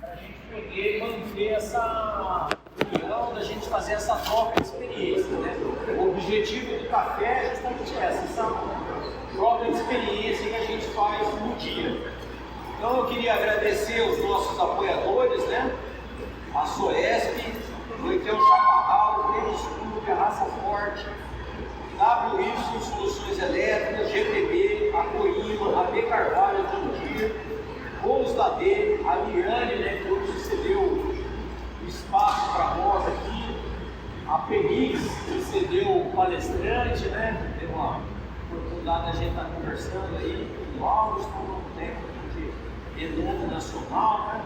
para a gente poder manter essa união, da gente fazer essa troca de experiência, né? O objetivo do café é justamente essa troca de experiência que a gente faz no dia. Então eu queria agradecer os nossos apoiadores, né? A Soesp, o Icão Chaparral, o Tênis Clube, a Raça Forte, WY Soluções Elétricas, GTB, a Coima, a B Carvalho, a Jandir, Bolos da D, a Liane, né, que hoje cedeu o espaço para nós aqui, a Penix, que cedeu o palestrante, né, deu uma oportunidade de a gente estar conversando aí, o Austin, técnico de renome nacional, né,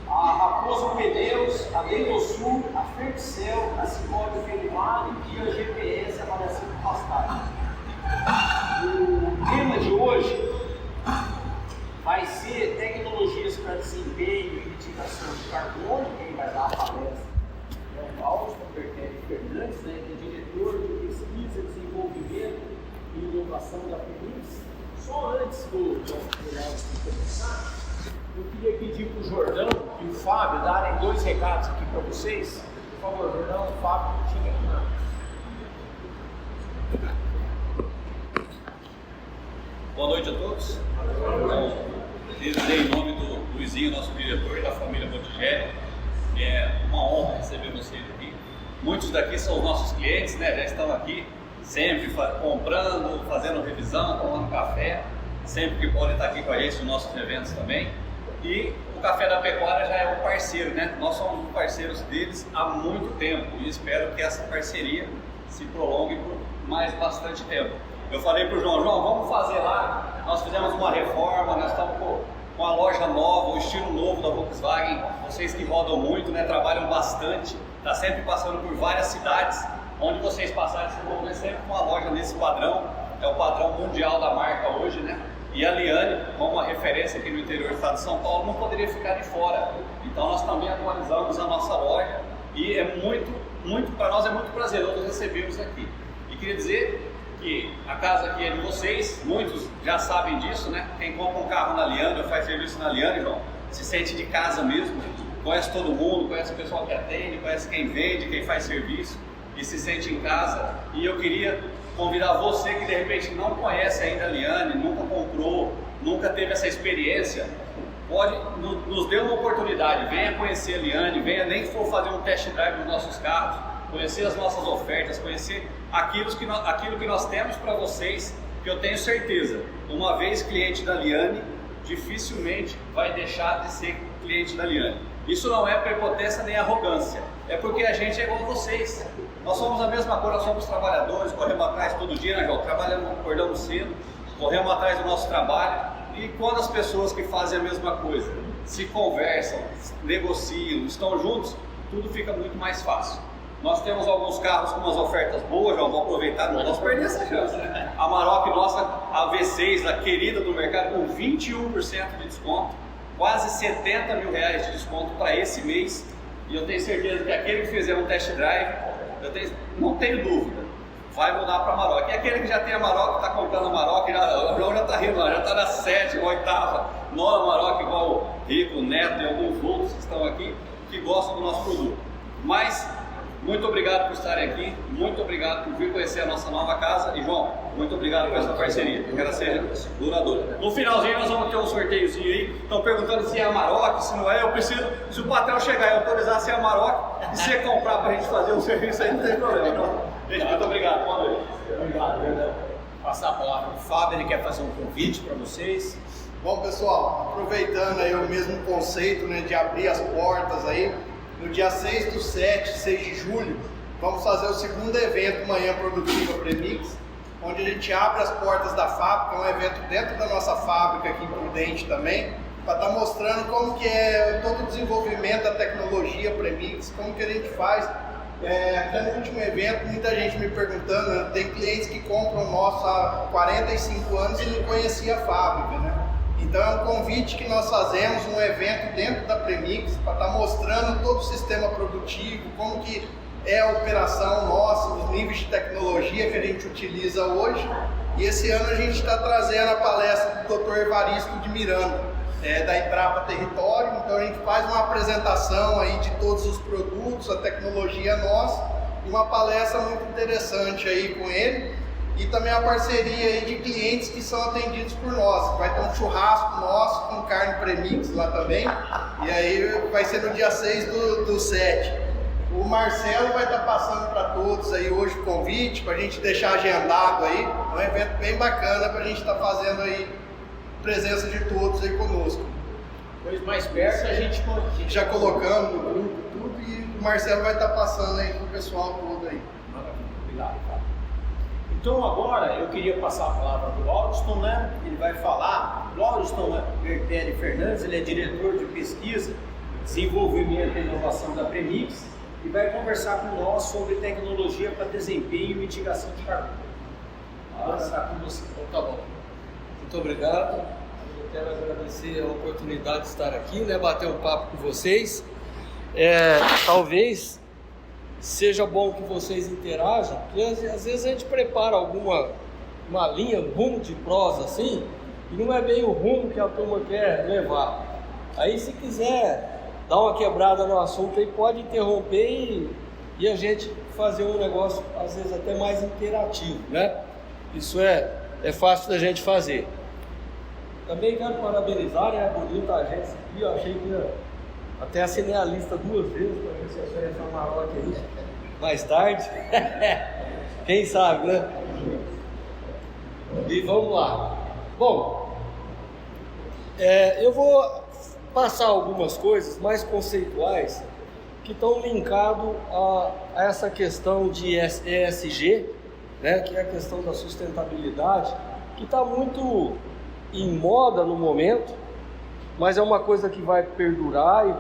a Raposo Pneus, a Dendosul, a Ferticel, a Cicobi Felimari e a GPS, a Avaliação de Pastagem. O tema de hoje vai ser tecnologias para desempenho e mitigação de carbono. Quem vai dar a palestra é o Austin Bertelli Fernandes, né, que é diretor de pesquisa, desenvolvimento e inovação da Penix. Só antes do começar, eu queria pedir para o Jordão e o Fábio darem 2 recados aqui para vocês. Por favor, Jordão, Fábio, chega aqui na. Boa noite a todos. Queria dizer em nome do Luizinho, nosso diretor, e da família Bottigelli, que é uma honra receber vocês aqui. Muitos daqui são os nossos clientes, né? Já estão aqui sempre comprando, fazendo revisão, tomando café, sempre que podem estar aqui com a gente nos nossos eventos também. E o Café da Pecuária já é um parceiro, né? Nós somos parceiros deles há muito tempo e espero que essa parceria se prolongue por mais bastante tempo. Eu falei para o João, vamos fazer lá, nós fizemos uma reforma, nós estamos com a loja nova, o estilo novo da Volkswagen, vocês que rodam muito, né? Trabalham bastante, está sempre passando por várias cidades, onde vocês passarem, vocês vão ver sempre uma loja nesse padrão, é o padrão mundial da marca hoje, né? E a Liane, como uma referência aqui no interior do estado de São Paulo, não poderia ficar de fora. Então nós também atualizamos a nossa loja e é para nós é muito prazeroso recebê-los aqui. E queria dizer que a casa aqui é de vocês, muitos já sabem disso, né? Quem compra um carro na Liane ou faz serviço na Liane, João, se sente de casa mesmo, conhece todo mundo, conhece o pessoal que atende, conhece quem vende, quem faz serviço e se sente em casa. E eu queria convidar você que de repente não conhece ainda a Liane, nunca comprou, nunca teve essa experiência, nos dê uma oportunidade, venha conhecer a Liane, venha nem que for fazer um test drive nos nossos carros, conhecer as nossas ofertas, conhecer aquilo que nós temos para vocês, que eu tenho certeza, uma vez cliente da Liane, dificilmente vai deixar de ser cliente da Liane. Isso não é prepotência nem arrogância, é porque a gente é igual a vocês. Nós somos a mesma coisa, nós somos trabalhadores, corremos atrás todo dia, né, João? Trabalhamos, acordamos cedo, corremos atrás do nosso trabalho. E quando as pessoas que fazem a mesma coisa se conversam, negociam, estão juntos, tudo fica muito mais fácil. Nós temos alguns carros com umas ofertas boas, João, vou aproveitar, não posso perder essa chance, né? A Amarok nossa, a V6, a querida do mercado, com 21% de desconto, quase 70 mil reais de desconto para esse mês. E eu tenho certeza que aquele que fizer um test drive, não tenho dúvida, vai mudar para a Amarok. E aquele que já tem a Amarok, está comprando a Amarok, o João já está rindo, já está na 7ª, 8ª, nova Amarok, igual o Rico, o Neto e alguns outros que estão aqui, que gostam do nosso produto. Mas, muito obrigado por estarem aqui, muito obrigado por vir conhecer a nossa nova casa. E João, muito obrigado por essa parceria, que ela seja duradoura. No finalzinho nós vamos ter um sorteiozinho aí. Estão perguntando se é Amarok, se não é. Eu preciso, se o patrão chegar e autorizar se é Amarok, e se comprar para a gente fazer um serviço aí, não tem problema. Então, gente, muito obrigado, boa noite. Obrigado, Jordão. Passar a palavra para o Fábio, ele quer fazer um convite para vocês. Bom, pessoal, aproveitando aí o mesmo conceito, né, de abrir as portas aí, no dia 6/7, 6 de julho, vamos fazer o segundo evento Manhã Produtiva Premix, onde a gente abre as portas da fábrica, é um evento dentro da nossa fábrica aqui em Prudente também, para estar mostrando como que é todo o desenvolvimento da tecnologia Premix, como que a gente faz. Até no último evento, muita gente me perguntando, né, tem clientes que compram nosso há 45 anos e não conhecia a fábrica, né? Então é um convite que nós fazemos, um evento dentro da Premix, para estar mostrando todo o sistema produtivo, como que é a operação nossa, os níveis de tecnologia que a gente utiliza hoje. E esse ano a gente está trazendo a palestra do Dr. Evaristo de Miranda, da Embrapa Território. Então a gente faz uma apresentação aí de todos os produtos, a tecnologia nossa, e uma palestra muito interessante aí com ele. E também a parceria aí de clientes que são atendidos por nós. Vai ter um churrasco nosso com carne premix lá também. E aí vai ser no dia 6 do 7. O Marcelo vai estar passando para todos aí hoje o convite, para a gente deixar agendado aí. É um evento bem bacana para a gente estar fazendo aí presença de todos aí conosco. Depois mais perto a gente já colocamos no grupo tudo e o Marcelo vai estar passando aí para o pessoal todo aí. Obrigado, cara. Então agora eu queria passar a palavra para o Lauriston, né? Ele vai falar. O Lauriston Bertelli Fernandes, ele é diretor de pesquisa, desenvolvimento e inovação da Premix e vai conversar com nós sobre tecnologia para desempenho e mitigação de carbono. Conversar com você. Então, tá bom. Muito obrigado. Eu quero agradecer a oportunidade de estar aqui, né? Bater um papo com vocês. Talvez seja bom que vocês interajam, porque às vezes a gente prepara uma linha, um rumo de prosa assim, e não é bem o rumo que a turma quer levar. Aí se quiser dar uma quebrada no assunto aí, pode interromper e a gente fazer um negócio às vezes até mais interativo, né? Isso é fácil da gente fazer. Também quero parabenizar, né, a bonita agência aqui. Eu achei que até assinei a lista 2 vezes para ver se eu essa maroca aí mais tarde. Quem sabe, né? E vamos lá. Bom, eu vou passar algumas coisas mais conceituais que estão linkadas a essa questão de ESG, né, que é a questão da sustentabilidade, que está muito em moda no momento, mas é uma coisa que vai perdurar e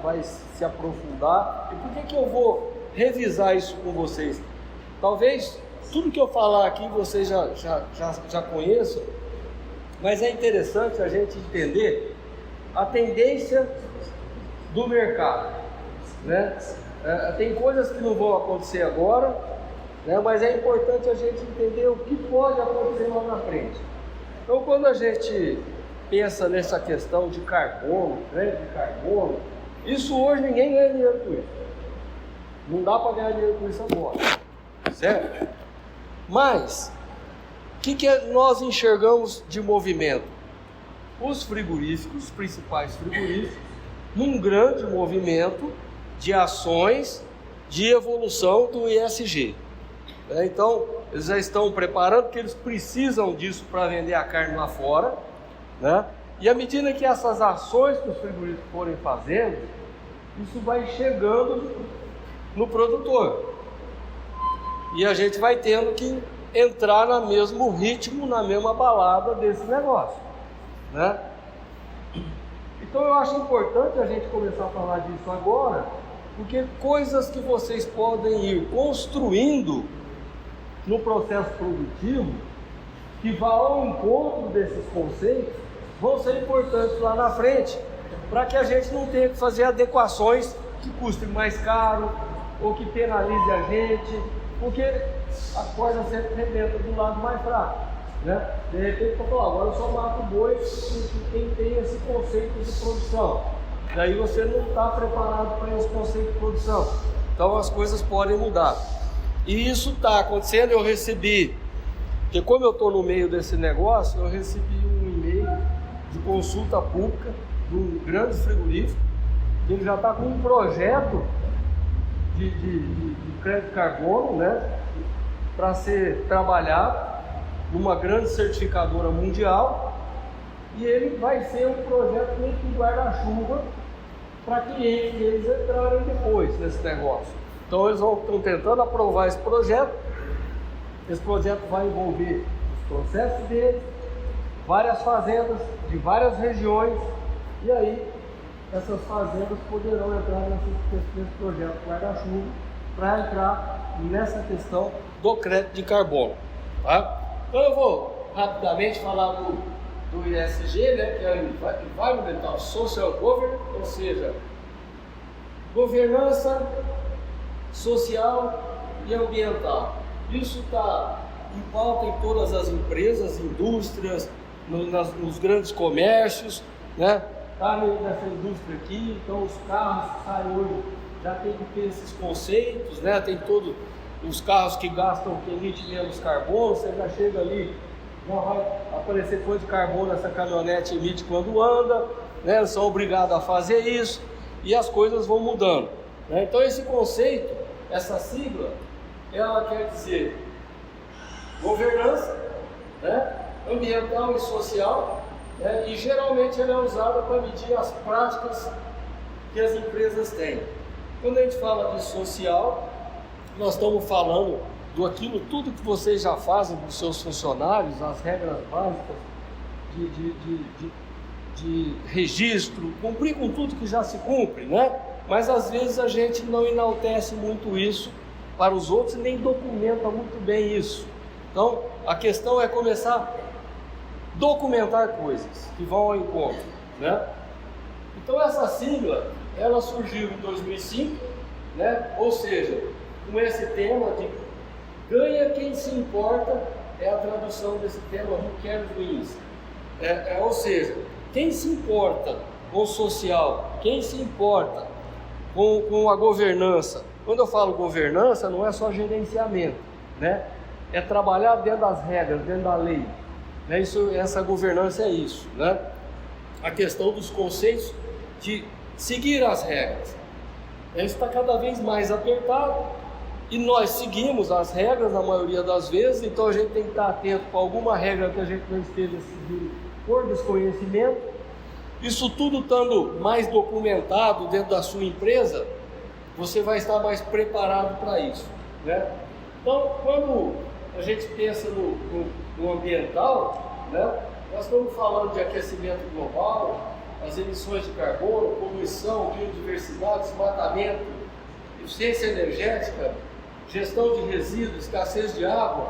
vai se aprofundar. E por que eu vou revisar isso com vocês? Talvez tudo que eu falar aqui vocês já conheçam, mas é interessante a gente entender a tendência do mercado, né? Tem coisas que não vão acontecer agora, né? Mas é importante a gente entender o que pode acontecer lá na frente. Então, quando a gente pensa nessa questão de carbono, crédito de carbono, isso hoje ninguém ganha dinheiro com isso. Não dá para ganhar dinheiro com isso agora, certo? Mas, o que nós enxergamos de movimento? Os frigoríficos, os principais frigoríficos, num grande movimento de ações de evolução do ESG. Então, eles já estão preparando, porque eles precisam disso para vender a carne lá fora, né? E à medida que essas ações que os frigoríficos forem fazendo, isso vai chegando no produtor. E a gente vai tendo que entrar no mesmo ritmo, na mesma balada desse negócio, né? Então eu acho importante a gente começar a falar disso agora, porque coisas que vocês podem ir construindo no processo produtivo, que vá ao encontro desses conceitos, vão ser importantes lá na frente, para que a gente não tenha que fazer adequações que custem mais caro, ou que penalize a gente, porque a corda sempre arrebenta do lado mais fraco, né? De repente, agora eu só mato boi quem tem esse conceito de produção. Daí você não está preparado para esse conceito de produção. Então as coisas podem mudar. E isso está acontecendo. Eu recebi, porque como eu estou no meio desse negócio, eu recebi um e-mail de consulta pública de um grande frigorífico. Ele já está com um projeto de crédito de carbono, né, para ser trabalhado numa grande certificadora mundial, e ele vai ser um projeto meio que guarda-chuva para clientes deles entrarem depois nesse negócio. Então eles estão tentando aprovar esse projeto. Esse projeto vai envolver os processos deles, várias fazendas de várias regiões, e aí essas fazendas poderão entrar nesse projeto guarda-chuva para entrar nessa questão do crédito de carbono, tá? Então eu vou rapidamente falar do ESG, né, que é o Environmental Social Governance, ou seja, governança social e ambiental. Isso está em pauta em todas as empresas, indústrias, nos grandes comércios, né? está nessa indústria aqui, então os carros que saem hoje já tem que ter esses conceitos, né? Tem todos os carros que gastam, que emitem menos carbono, você já chega ali, já vai aparecer coisa de carbono, essa caminhonete emite quando anda, né? Eles são obrigados a fazer isso e as coisas vão mudando, né? Então esse conceito, essa sigla, ela quer dizer governança, né? Ambiental e social, né? E geralmente ela é usada para medir as práticas que as empresas têm. Quando a gente fala de social, nós estamos falando do aquilo tudo que vocês já fazem dos seus funcionários, as regras básicas de registro, cumprir com tudo que já se cumpre, né? Mas às vezes a gente não enaltece muito isso para os outros e nem documenta muito bem isso. Então a questão é começar a documentar coisas que vão ao encontro, né? Então essa sigla, ela surgiu em 2005, né? Ou seja, com esse tema de ganha quem se importa, é a tradução desse tema, who cares wins. Ou seja, quem se importa com o social, quem se importa com a governança. Quando eu falo governança, não é só gerenciamento, né? É trabalhar dentro das regras, dentro da lei, né? Essa governança é isso, né? A questão dos conceitos de seguir as regras. Isso está cada vez mais apertado e nós seguimos as regras na maioria das vezes, então a gente tem que estar atento com alguma regra que a gente não esteja seguindo por desconhecimento. Isso tudo estando mais documentado dentro da sua empresa, você vai estar mais preparado para isso, né? Então, quando a gente pensa no ambiental, né, nós estamos falando de aquecimento global, as emissões de carbono, poluição, biodiversidade, desmatamento, eficiência energética, gestão de resíduos, escassez de água.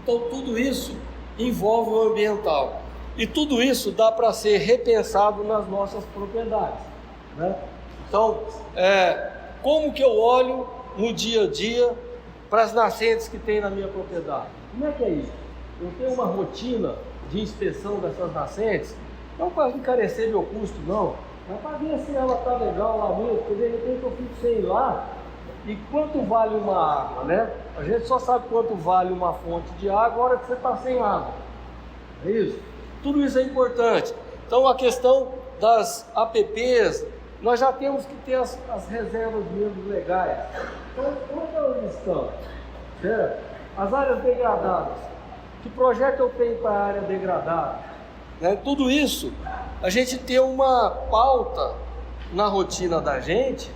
Então tudo isso envolve o ambiental. E tudo isso dá para ser repensado nas nossas propriedades, né? Então, como que eu olho no dia a dia para as nascentes que tem na minha propriedade? Como é que é isso? Eu tenho uma rotina de inspeção dessas nascentes, não para encarecer meu custo, não, mas para ver se ela está legal lá mesmo, porque de repente eu fico sem ir lá. E quanto vale uma água, né? A gente só sabe quanto vale uma fonte de água na hora que você está sem água. É isso? Tudo isso é importante. Então a questão das APPs, nós já temos que ter as reservas mesmo legais. Então, como elas estão? Certo? As áreas degradadas. Que projeto eu tenho para a área degradada? Né? Tudo isso, a gente tem uma pauta na rotina da gente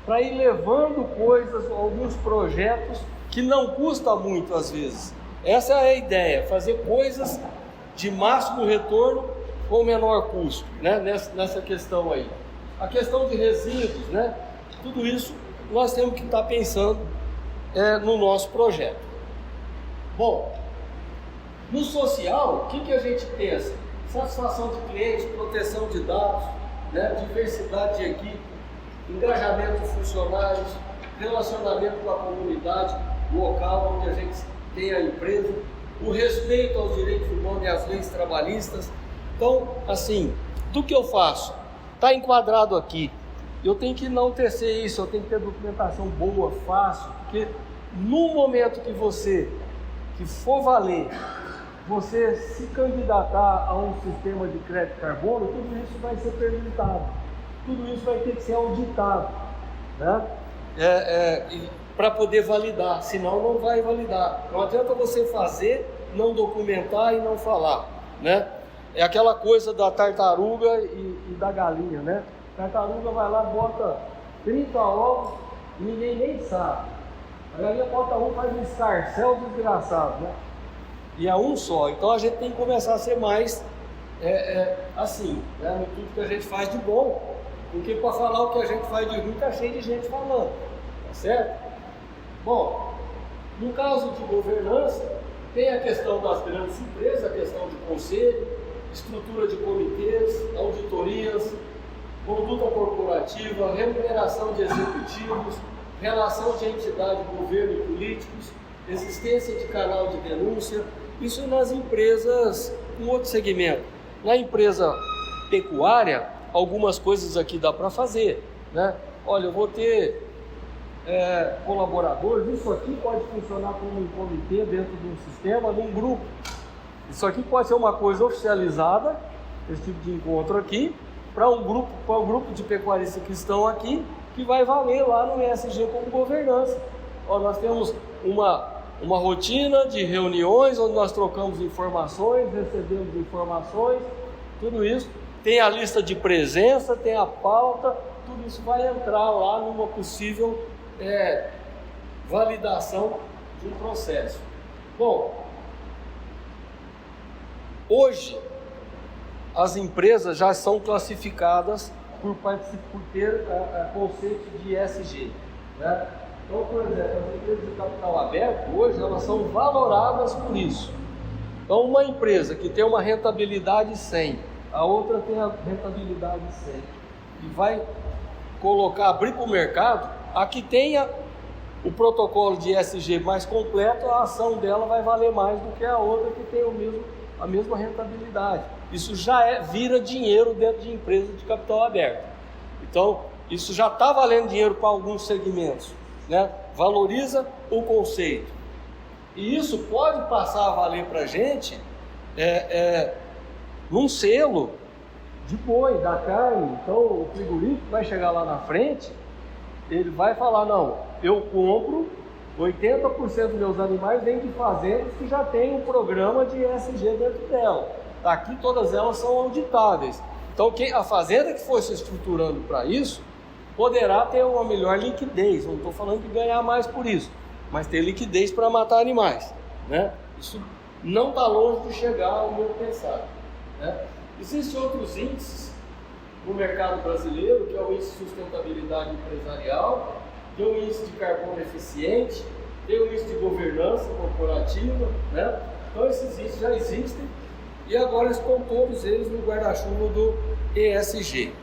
para ir levando coisas, alguns projetos que não custa muito às vezes. Essa é a ideia, fazer coisas de máximo retorno com menor custo, né? Nessa questão aí. A questão de resíduos, né? Tudo isso nós temos que estar pensando no nosso projeto. Bom, no social, o que a gente pensa? Satisfação de clientes, proteção de dados, né? Diversidade de equipe, engajamento de funcionários, relacionamento com a comunidade local onde a gente tem a empresa, o respeito aos direitos humanos e às leis trabalhistas. Então, assim, do que eu faço? Está enquadrado aqui. Eu tenho que enaltecer isso, eu tenho que ter documentação boa, fácil, porque no momento que for valer, você se candidatar a um sistema de crédito carbono, tudo isso vai ser perguntado, tudo isso vai ter que ser auditado, né? Para poder validar, senão não vai validar. Não adianta você fazer, não documentar e não falar, né? É aquela coisa da tartaruga e da galinha, né? A tartaruga vai lá, bota 30 ovos e ninguém nem sabe. A galinha bota um, faz um escarcéu desgraçado, né? E é um só. Então a gente tem que começar a ser mais assim, né? No tudo que a gente faz de bom, porque para falar o que a gente faz de ruim está cheio de gente falando, tá certo? Bom, no caso de governança, tem a questão das grandes empresas, a questão de conselho, estrutura de comitês, auditorias, conduta corporativa, remuneração de executivos, relação de entidade, governo e políticos, existência de canal de denúncia. Isso nas empresas com outro segmento. Na empresa pecuária, algumas coisas aqui dá para fazer, né? Olha, eu vou ter colaboradores, isso aqui pode funcionar como um comitê dentro de um sistema, num grupo. Isso aqui pode ser uma coisa oficializada, esse tipo de encontro aqui, para o grupo de pecuaristas que estão aqui, que vai valer lá no ESG como governança. Ó, nós temos uma rotina de reuniões onde nós trocamos informações, recebemos informações, tudo isso. Tem a lista de presença, tem a pauta, tudo isso vai entrar lá numa possível validação de um processo. Bom, hoje as empresas já são classificadas por ter conceito de ESG, né? Então, por exemplo, as empresas de capital aberto, hoje, elas são valoradas por isso. Então, uma empresa que tem uma rentabilidade 100, a outra tem a rentabilidade 100, e vai abrir para o mercado, a que tenha o protocolo de ESG mais completo, a ação dela vai valer mais do que a outra que tem a mesma rentabilidade. Isso já vira dinheiro dentro de empresas de capital aberto. Então, isso já está valendo dinheiro para alguns segmentos, né? Valoriza o conceito. E isso pode passar a valer para a gente num selo de boi, da carne. Então, o frigorífico vai chegar lá na frente, ele vai falar, não, eu compro 80% dos meus animais vêm de fazendas que já tem um programa de ESG dentro dela. Aqui todas elas são auditáveis. Então a fazenda que for se estruturando para isso, poderá ter uma melhor liquidez. Não estou falando de ganhar mais por isso, mas ter liquidez para matar animais, né? Isso não está longe de chegar ao meu pensar, né? Existem outros índices no mercado brasileiro, que é o índice de sustentabilidade empresarial, tem o índice de carbono eficiente, tem o índice de governança corporativa, né? Então esses índices já existem e agora estão todos eles no guarda-chuva do ESG.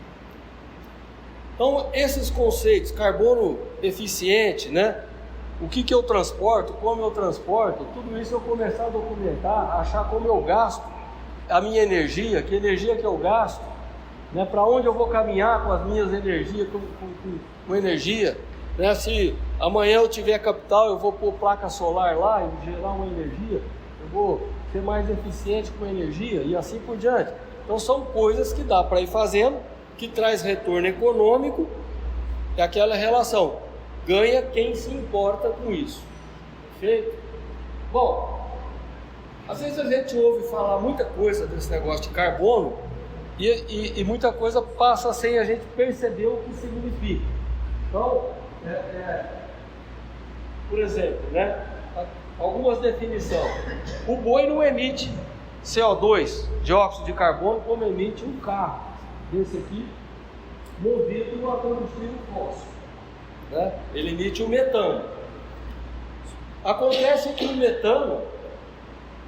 Então esses conceitos, carbono eficiente, né? O que eu transporto, como eu transporto, tudo isso eu começar a documentar, achar como eu gasto a minha energia, que energia que eu gasto, né? Para onde eu vou caminhar com as minhas energias, com energia, né? Se amanhã eu tiver capital, eu vou pôr placa solar lá e gerar uma energia, eu vou ser mais eficiente com a energia e assim por diante. Então são coisas que dá para ir fazendo, que traz retorno econômico, é aquela relação, ganha quem se importa com isso, perfeito? Bom, às vezes a gente ouve falar muita coisa desse negócio de carbono e muita coisa passa sem a gente perceber o que significa. Então, por exemplo, né, algumas definições. O boi não emite CO2, dióxido de carbono, como emite um carro desse aqui, movido a combustível fóssil, né? Ele emite o metano. Acontece que o metano,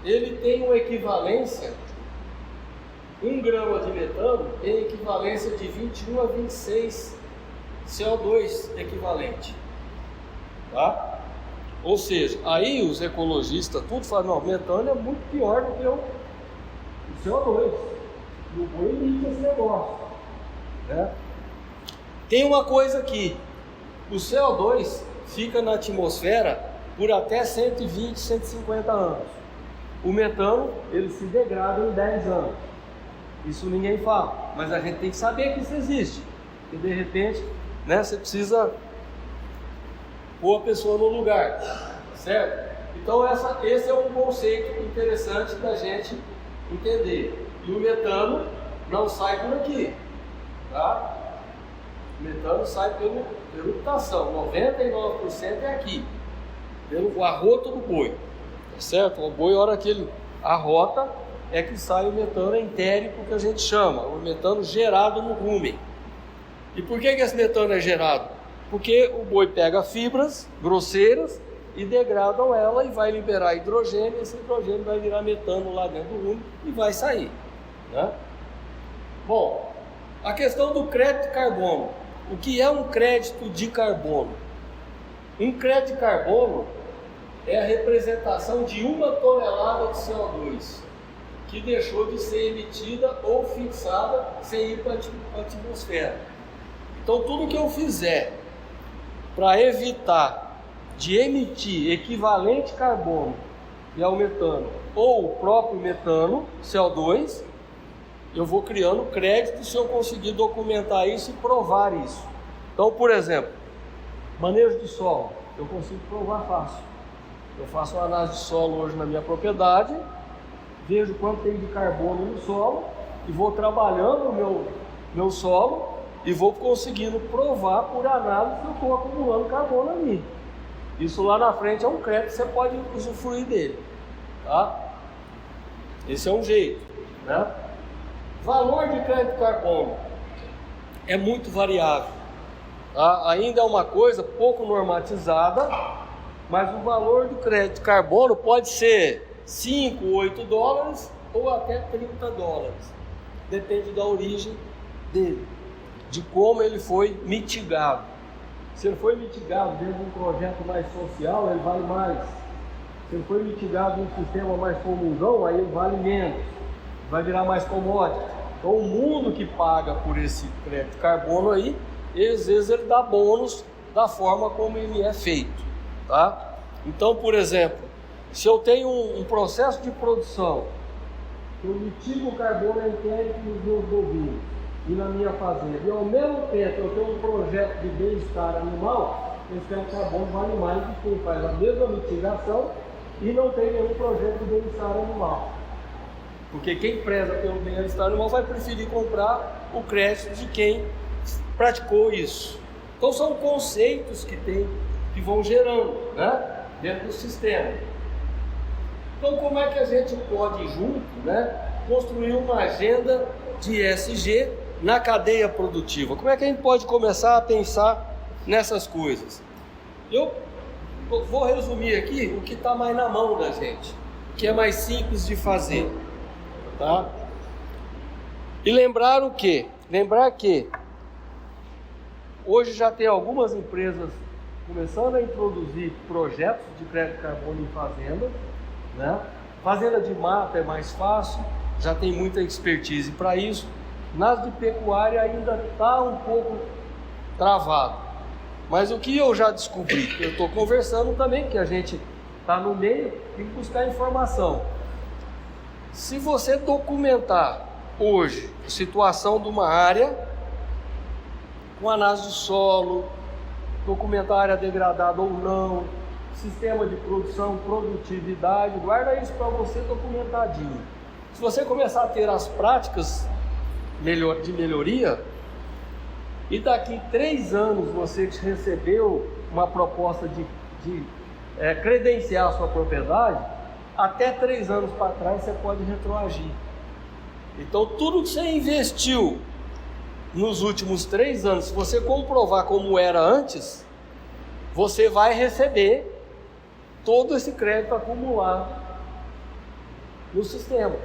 ele tem uma equivalência, 1 grama de metano tem equivalência de 21 a 26 CO2 equivalente, tá? Ou seja, aí os ecologistas tudo falam, não, o metano é muito pior do que o CO2, e o boi emite esse negócio, né? Tem uma coisa aqui, o CO2 fica na atmosfera por até 120, 150 anos. O metano, ele se degrada em 10 anos. Isso ninguém fala, mas a gente tem que saber que isso existe. E de repente, né, você precisa pôr a pessoa no lugar, certo? Então esse é um conceito interessante da gente entender. E o metano não sai por aqui, tá? O metano sai pela eruptação, 99% é aqui, pelo arroto do boi, tá certo? O boi, a hora que ele arrota, é que sai o metano entérico, que a gente chama, o metano gerado no rumen. E por que esse metano é gerado? Porque o boi pega fibras grosseiras e degradam ela e vai liberar hidrogênio, e esse hidrogênio vai virar metano lá dentro do rumen e vai sair, né? Bom, a questão do crédito de carbono. O que é um crédito de carbono? Um crédito de carbono é a representação de 1 tonelada de CO2 que deixou de ser emitida ou fixada sem ir para a atmosfera. Então, tudo que eu fizer para evitar de emitir equivalente carbono, que é o metano, ou o próprio metano, CO2, eu vou criando crédito se eu conseguir documentar isso e provar isso. Então, por exemplo, manejo de solo, eu consigo provar fácil. Eu faço uma análise de solo hoje na minha propriedade, vejo quanto tem de carbono no solo e vou trabalhando o meu solo e vou conseguindo provar por análise que eu estou acumulando carbono ali. Isso lá na frente é um crédito, você pode usufruir dele, tá? Esse é um jeito, né? Valor de crédito carbono é muito variável, tá? Ainda é uma coisa pouco normatizada, mas o valor do crédito carbono pode ser 5, 8 dólares ou até 30 dólares. Depende da origem dele, de como ele foi mitigado. Se ele foi mitigado dentro de um projeto mais social, ele vale mais. Se ele foi mitigado em um sistema mais comunzão, aí ele vale menos. Vai virar mais commodity. Então o mundo que paga por esse crédito carbono aí, às vezes ele dá bônus da forma como ele é feito, tá? Então, por exemplo, se eu tenho um processo de produção, eu mitigo o carbono entérico nos meus bovinos e na minha fazenda, e ao mesmo tempo eu tenho um projeto de bem-estar animal, esse crédito carbono vale mais do que quem faz a mesma mitigação e não tem nenhum projeto de bem-estar animal. Porque quem preza pelo bem-estar animal vai preferir comprar o crédito de quem praticou isso. Então são conceitos que vão gerando, né, dentro do sistema. Então como é que a gente pode junto, né, construir uma agenda de ESG na cadeia produtiva? Como é que a gente pode começar a pensar nessas coisas? Eu vou resumir aqui o que está mais na mão da gente, o que é mais simples de fazer, tá? E lembrar o quê? Lembrar que hoje já tem algumas empresas começando a introduzir projetos de crédito carbono em fazendas, né? Fazenda de mata é mais fácil, já tem muita expertise para isso. Nas de pecuária ainda está um pouco travado. Mas o que eu já descobri, que eu estou conversando também, que a gente está no meio, tem que buscar informação. Se você documentar hoje a situação de uma área, com análise de solo, documentar a área degradada ou não, sistema de produção, produtividade, guarda isso para você documentadinho. Se você começar a ter as práticas de melhoria, e daqui 3 anos você recebeu uma proposta de credenciar a sua propriedade, até 3 anos para trás você pode retroagir. Então tudo que você investiu nos últimos 3 anos, se você comprovar como era antes, você vai receber todo esse crédito acumulado no sistema.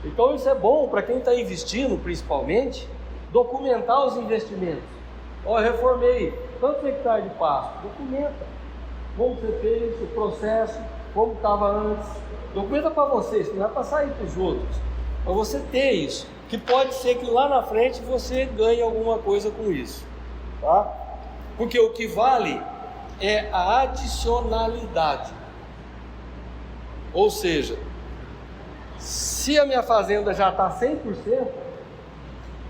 Então isso é bom para quem está investindo, principalmente, documentar os investimentos. Ó, eu reformei tantos hectares de pasto, documenta como você fez o processo, como estava antes, documenta para vocês, não é para sair para os outros, para você ter isso, que pode ser que lá na frente você ganhe alguma coisa com isso, tá? Porque o que vale é a adicionalidade, ou seja, se a minha fazenda já está 100%,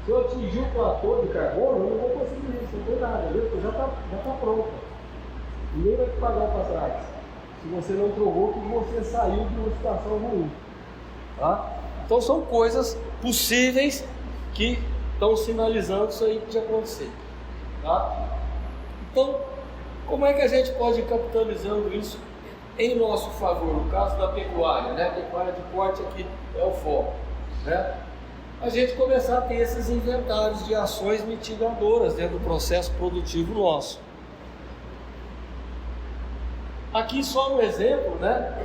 se eu atingir o platô de carbono, eu não vou conseguir receber nada, viu? Porque já está pronta. Ninguém vai te pagar para trás, se você não provou que você saiu de uma situação ruim, tá? Então são coisas possíveis que estão sinalizando isso aí que já aconteceu, tá? Então, como é que a gente pode ir capitalizando isso em nosso favor? No caso da pecuária, né? Pecuária de corte aqui é o foco, né? A gente começar a ter esses inventários de ações mitigadoras dentro do processo produtivo nosso. Aqui só um exemplo, né,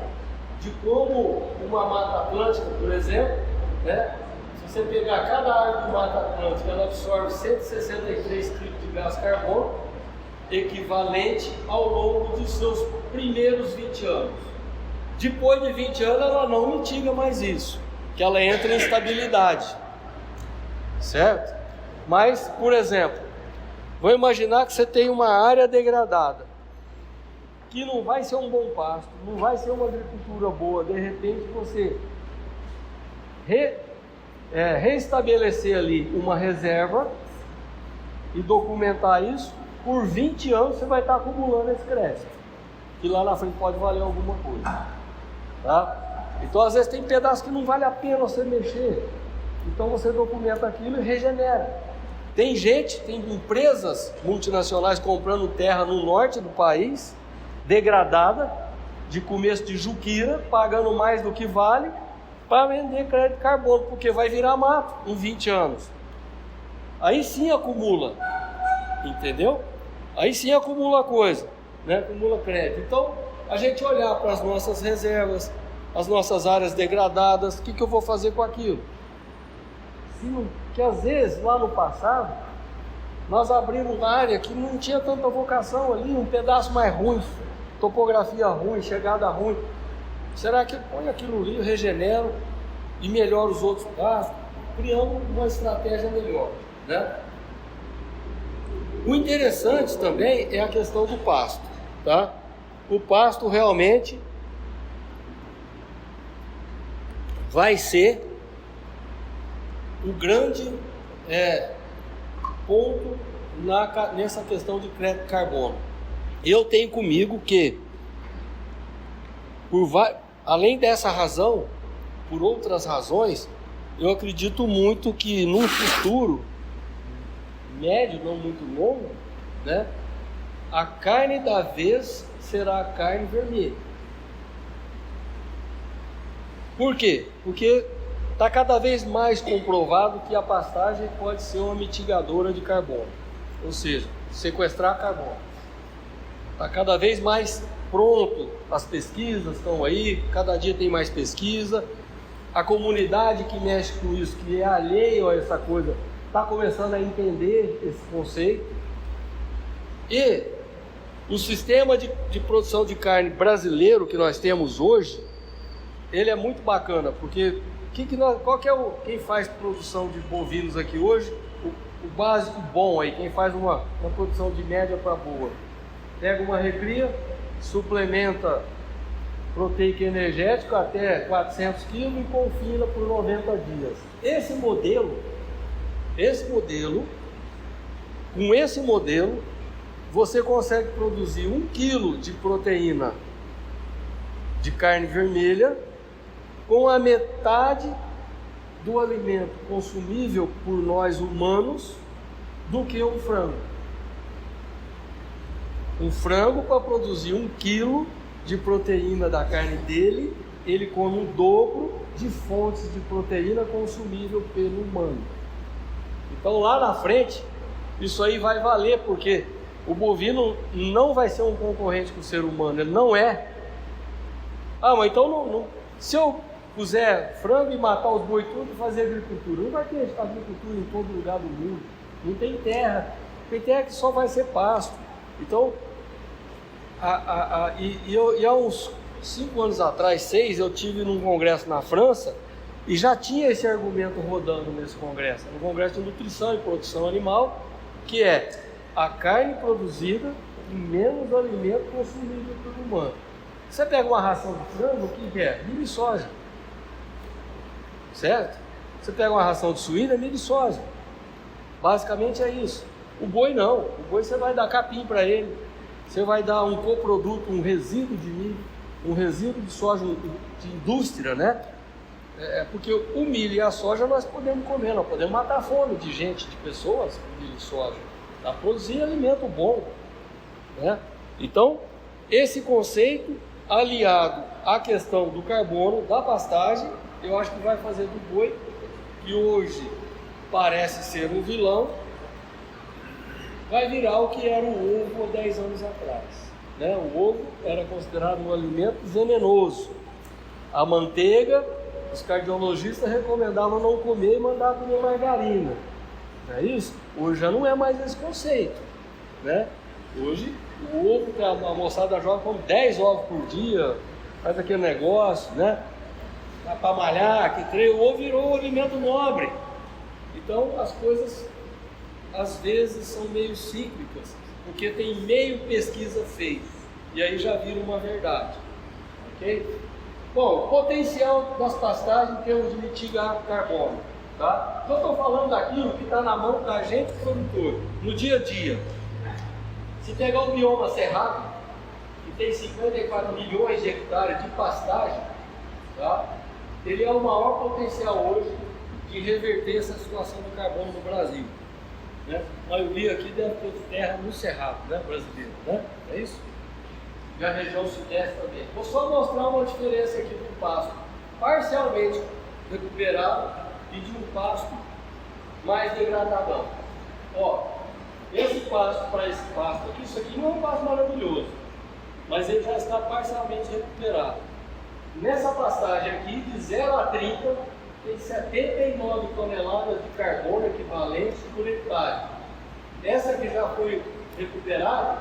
de como uma mata atlântica, por exemplo, né, se você pegar cada árvore de mata atlântica, ela absorve 163 kg de gás carbono, equivalente ao longo de seus primeiros 20 anos. Depois de 20 anos ela não mitiga mais isso. que ela entra em estabilidade, certo? Mas, por exemplo, vamos imaginar que você tem uma área degradada, que não vai ser um bom pasto, não vai ser uma agricultura boa. De repente você reestabelecer ali uma reserva e documentar isso, por 20 anos você vai estar acumulando esse crédito, que lá na frente pode valer alguma coisa, tá? Então às vezes tem pedaços que não vale a pena você mexer, então você documenta aquilo e regenera. Tem empresas multinacionais comprando terra no norte do país, degradada, de começo de juquira, pagando mais do que vale, para vender crédito de carbono, porque vai virar mato em 20 anos. Aí sim acumula, entendeu? Aí sim acumula coisa, né? Acumula crédito. Então, a gente olhar para as nossas reservas, as nossas áreas degradadas, o que eu vou fazer com aquilo? Que às vezes, lá no passado, nós abrimos uma área que não tinha tanta vocação ali, um pedaço mais ruim, topografia ruim, chegada ruim. Será que põe aquilo ali, regenero e melhora os outros pastos, criando uma estratégia melhor, né? O interessante também é a questão do pasto, tá? O pasto realmente vai ser o grande ponto nessa questão de crédito de carbono. Eu tenho comigo que, além dessa razão, por outras razões, eu acredito muito que num futuro médio, não muito longo, né, a carne da vez será a carne vermelha. Por quê? Porque está cada vez mais comprovado que a pastagem pode ser uma mitigadora de carbono, ou seja, sequestrar carbono. Está cada vez mais pronto, as pesquisas estão aí, cada dia tem mais pesquisa, a comunidade que mexe com isso, que é alheio a essa coisa, está começando a entender esse conceito. E o sistema de produção de carne brasileiro que nós temos hoje, ele é muito bacana, porque quem faz produção de bovinos aqui hoje, o básico bom aí, quem faz uma produção de média para boa, pega uma recria, suplementa proteico energético até 400 kg e confina por 90 dias. Esse modelo, com esse modelo, você consegue produzir 1 kg de proteína de carne vermelha com a metade do alimento consumível por nós humanos do que um frango. Um frango, para produzir 1 kg de proteína da carne dele, ele come o dobro de fontes de proteína consumível pelo humano. Então lá na frente, isso aí vai valer, porque o bovino não vai ser um concorrente com o ser humano, ele não é. Mas então se eu puser frango e matar os boi tudo e fazer agricultura, não vai ter agricultura em todo lugar do mundo, não tem terra que só vai ser pasto. Então, há uns 5 anos atrás, 6, eu tive num congresso na França e já tinha esse argumento rodando nesse congresso, no congresso de nutrição e produção animal, que é a carne produzida e menos alimento consumido pelo humano. Você pega uma ração de frango, o que é? Milho e soja, certo? Você pega uma ração de suína, milho e soja, basicamente é isso. O boi não, o boi você vai dar capim para ele, você vai dar um coproduto, um resíduo de milho, um resíduo de soja de indústria, né? Porque o milho e a soja nós podemos comer, nós podemos matar a fome de gente, de pessoas com milho e soja, para produzir alimento bom, né? Então, esse conceito aliado à questão do carbono, da pastagem, eu acho que vai fazer do boi, que hoje parece ser um vilão, vai virar o que era o ovo há 10 anos atrás, né? O ovo era considerado um alimento venenoso. A manteiga, os cardiologistas recomendavam não comer e mandar comer margarina. Não é isso? Hoje já não é mais esse conceito, né? Hoje, o ovo que a moçada joga come 10 ovos por dia, faz aquele negócio, né? para malhar, que treina, ou virou um alimento nobre. Então as coisas às vezes são meio cíclicas, porque tem meio pesquisa feita, e aí já vira uma verdade. Ok? Bom, potencial das pastagens em termos de mitigar carbono. Tá? Então eu estou falando daquilo que está na mão da gente produtor, no dia a dia. Se pegar o bioma cerrado, que tem 54 milhões de hectares de pastagem, tá? Ele é o maior potencial hoje de reverter essa situação do carbono no Brasil. Né? A maioria aqui deve ter terra no cerrado, né, brasileiro, né? É isso? E a região sudeste também. Vou só mostrar uma diferença aqui do pasto parcialmente recuperado e de um pasto mais degradadão. Ó, esse pasto para esse pasto aqui, isso aqui não é um pasto maravilhoso, mas ele já está parcialmente recuperado. Nessa pastagem aqui, de 0 a 30, tem 79 toneladas de carbono equivalente por hectare. Essa que já foi recuperada,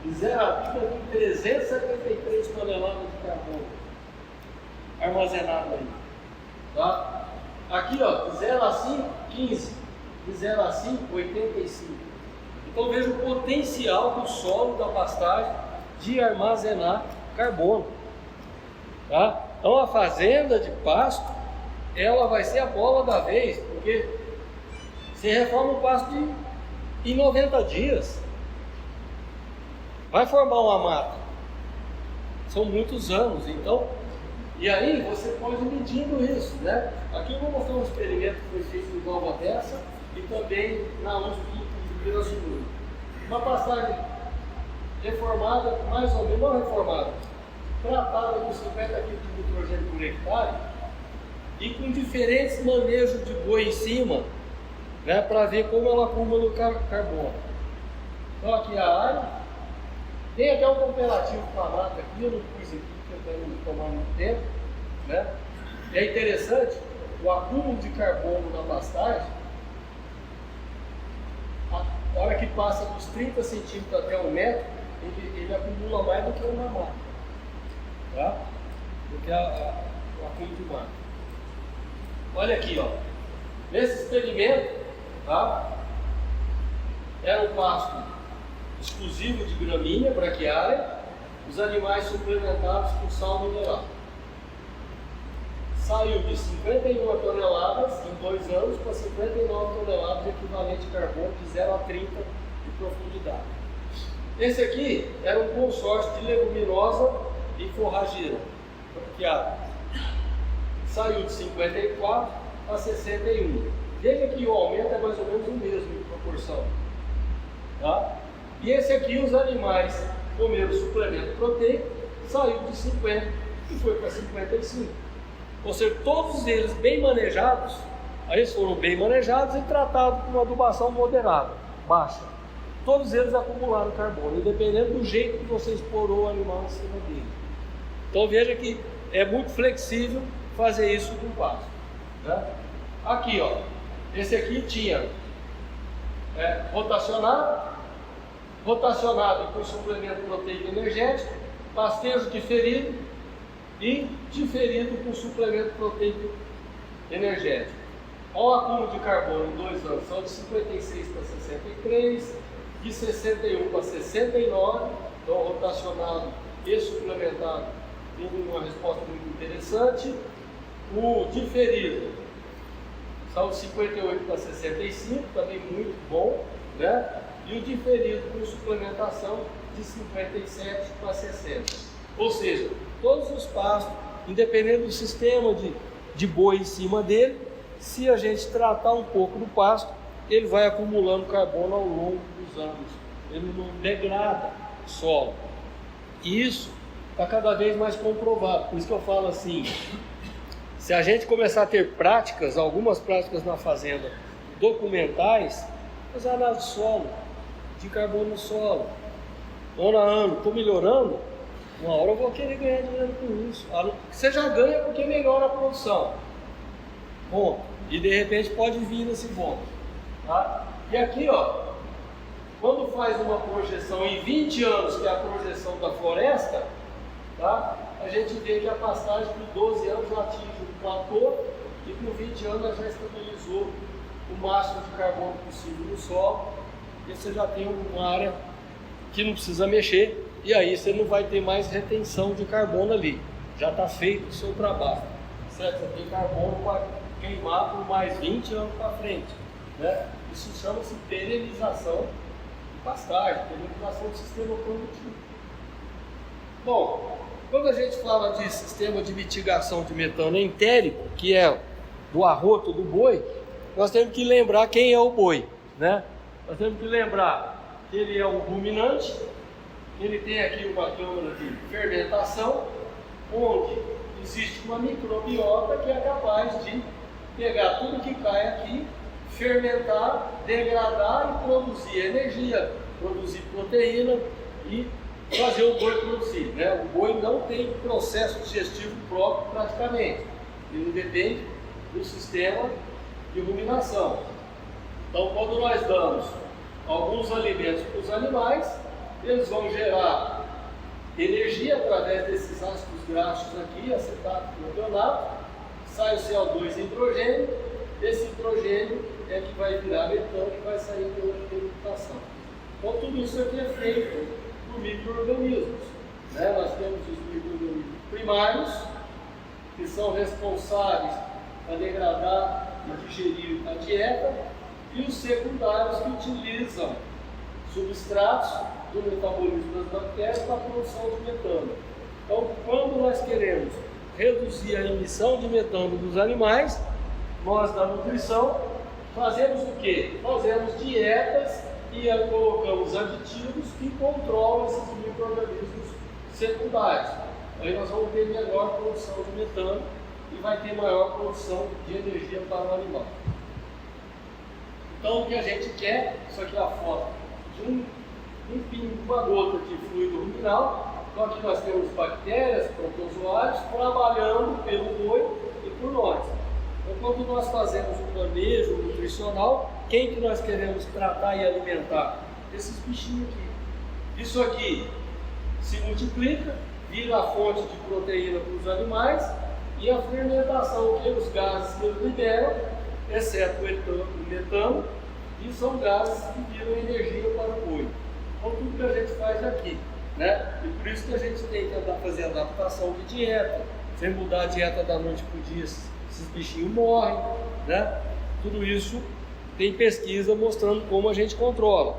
de 0 a 30, tem 373 toneladas de carbono armazenado aí. Tá? Aqui, ó, de 0 a 5, 15. De 0 a 5, 85. Então veja o potencial do solo da pastagem de armazenar carbono. Tá? Então a fazenda de pasto, ela vai ser a bola da vez, porque você reforma o pasto em 90 dias. Vai formar uma mata. São muitos anos, então. E aí você pode ir medindo isso, né? Aqui eu vou mostrar um experimento que foi feito em Nova Odessa e também na USP de Pirassununga. Uma pastagem reformada, mais ou menos, não reformada, tratada com 50 kg de nitrogênio por hectare e com diferentes manejos de boi em cima, né, para ver como ela acumula o carbono. Então aqui a área. Tem até um comparativo com a mata aqui, eu não pus aqui porque eu não tomar muito tempo, né? É interessante, o acúmulo de carbono na pastagem, a hora que passa dos 30 centímetros até 1 metro, ele acumula mais do que uma mata, tá? Do que o acúmulo de mata. Olha aqui, ó. Nesse experimento, tá? Era um pasto exclusivo de gramínea braquiária, os animais suplementados com sal mineral. Saiu de 51 toneladas em 2 anos para 59 toneladas de equivalente carbono de 0 a 30 de profundidade. Esse aqui era um consórcio de leguminosa e forrageira braquiária. Saiu de 54 a 61. Veja que o aumento é mais ou menos o mesmo em proporção. Tá? E esse aqui, os animais comeram suplemento proteico, saiu de 50 e foi para 55. Ou seja, todos eles bem manejados, aí eles foram bem manejados e tratados com uma adubação moderada, baixa. Todos eles acumularam carbono, independente do jeito que você explorou o animal em cima dele. Então veja que é muito flexível fazer isso com pasto. Né? Aqui, ó, esse aqui tinha rotacionado com suplemento proteico energético, pastejo diferido e diferido com suplemento proteico energético. Olha o acúmulo de carbono em 2 anos, são de 56 para 63, de 61 para 69, então rotacionado e suplementado, tendo uma resposta muito interessante. O diferido são de 58 para 65, também muito bom, né? E o diferido com suplementação de 57 para 60. Ou seja, todos os pastos, independente do sistema de boi em cima dele, se a gente tratar um pouco do pasto, ele vai acumulando carbono ao longo dos anos. Ele não degrada o solo. E isso está cada vez mais comprovado. Por isso que eu falo assim, se a gente começar a ter práticas, algumas práticas na fazenda, documentais, fazer análise de solo, de carbono no solo, ano a ano, estou melhorando, uma hora eu vou querer ganhar dinheiro com isso. Você já ganha porque melhora a produção. Bom, e de repente pode vir nesse ponto. Tá? E aqui, ó, quando faz uma projeção em 20 anos, que é a projeção da floresta, tá? a gente vê que a pastagem por 12 anos já atinge o platô e por 20 anos ela já estabilizou o máximo de carbono possível no solo, e você já tem uma área que não precisa mexer, e aí você não vai ter mais retenção de carbono ali, já está feito o seu trabalho, certo? Você tem carbono para queimar por mais 20 anos para frente, né? Isso chama-se perenização de pastagem, perenização do sistema produtivo. Bom, quando a gente fala de sistema de mitigação de metano entérico, que é do arroto do boi, nós temos que lembrar quem é o boi, né? Nós temos que lembrar que ele é um ruminante, ele tem aqui uma câmara de fermentação, onde existe uma microbiota que é capaz de pegar tudo que cai aqui, fermentar, degradar e produzir energia, produzir proteína e fazer o boi produzir, né? O boi não tem processo digestivo próprio praticamente, ele depende do sistema de ruminação. Então, quando nós damos alguns alimentos para os animais, eles vão gerar energia através desses ácidos graxos aqui, acetato e propionato, sai o CO2 e hidrogênio, esse hidrogênio é que vai virar metano e vai sair pela fermentação. Então, tudo isso aqui é feito por micro-organismos, né? Nós temos os micro-organismos primários, que são responsáveis para degradar e digerir a dieta, e os secundários que utilizam substratos do metabolismo das bactérias para a produção de metano. Então, quando nós queremos reduzir a emissão de metano dos animais, nós da nutrição fazemos o quê? Fazemos dietas e colocamos aditivos que controlam esses micro-organismos secundários. Aí nós vamos ter melhor produção de metano e vai ter maior produção de energia para o animal. Então, o que a gente quer, isso aqui é a foto de um pingo, uma gota de fluido ruminal. Então, aqui nós temos bactérias, protozoários, trabalhando pelo boi e por nós. Então, quando nós fazemos um manejo nutricional, quem que nós queremos tratar e alimentar? Esses bichinhos aqui. Isso aqui se multiplica, vira a fonte de proteína para os animais, e a fermentação, que os gases que eles liberam, exceto o metano, e são gases que viram energia para o boi. Então, tudo que a gente faz aqui, né? E por isso que a gente tem que fazer adaptação de dieta. Sem mudar a dieta da noite para o dia, esses bichinhos morrem, né? Tudo isso tem pesquisa mostrando como a gente controla,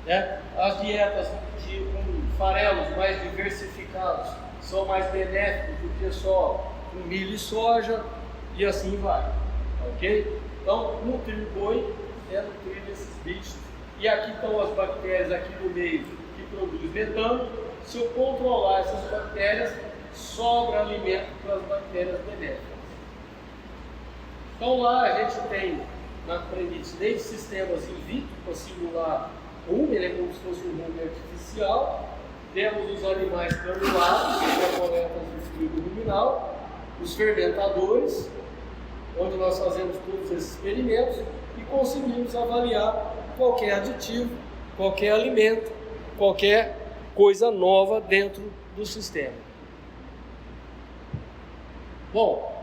né? As dietas com farelos mais diversificados são mais benéficos do que só com milho e soja, e assim vai, ok? Então, nutrir o boi é nutrir esses bichos. E aqui estão as bactérias aqui no meio que produzem metano. Se eu controlar essas bactérias, sobra alimento para as bactérias benéficas. Então lá a gente tem na premissa desde sistemas in vitro para simular rumen, ele é como se fosse um rumen artificial. Temos os animais granulados, que são coletas de fluido ruminal, os fermentadores, onde nós fazemos todos esses experimentos e conseguimos avaliar qualquer aditivo, qualquer alimento, qualquer coisa nova dentro do sistema. Bom,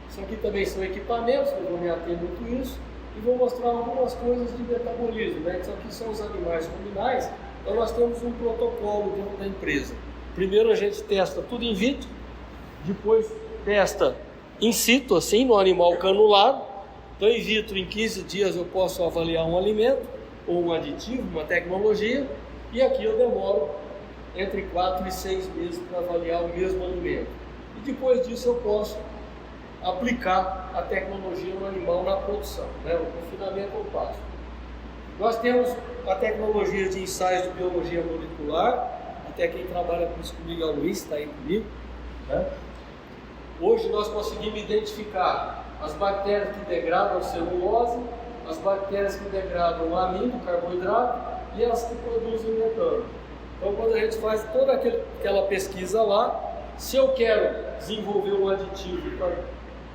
isso aqui também são equipamentos, eu vou me ater muito isso, e vou mostrar algumas coisas de metabolismo, né? Isso aqui são os animais ruminais, então nós temos um protocolo dentro da empresa. Primeiro a gente testa tudo in vitro, depois testa in situ, assim, no animal canulado. Então, in vitro, em 15 dias eu posso avaliar um alimento, ou um aditivo, uma tecnologia, e aqui eu demoro entre 4 e 6 meses para avaliar o mesmo alimento. E depois disso eu posso aplicar a tecnologia no animal na produção, né? O confinamento eu passo. Nós temos a tecnologia de ensaios de biologia molecular, até quem trabalha com isso comigo é o Luiz, está aí comigo, né? Hoje nós conseguimos identificar as bactérias que degradam celulose, as bactérias que degradam amino, carboidrato, e as que produzem metano. Então, quando a gente faz toda aquela pesquisa lá, se eu quero desenvolver um aditivo para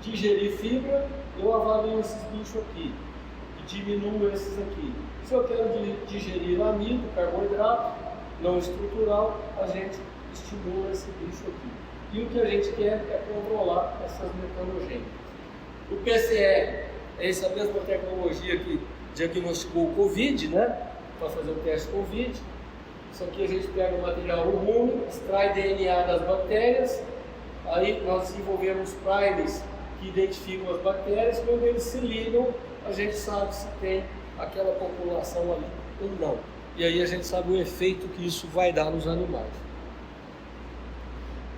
digerir fibra, eu avalio esses bichos aqui e diminuo esses aqui. Se eu quero digerir amino, carboidrato não estrutural, a gente estimula esse bicho aqui. E o que a gente quer é controlar essas metanogênicas. O PCR é essa mesma tecnologia que diagnosticou o Covid, né? Para fazer o teste Covid. Isso aqui a gente pega o material do rumen, extrai DNA das bactérias, aí nós desenvolvemos primers que identificam as bactérias. Quando eles se ligam, a gente sabe se tem aquela população ali ou não. E aí a gente sabe o efeito que isso vai dar nos animais.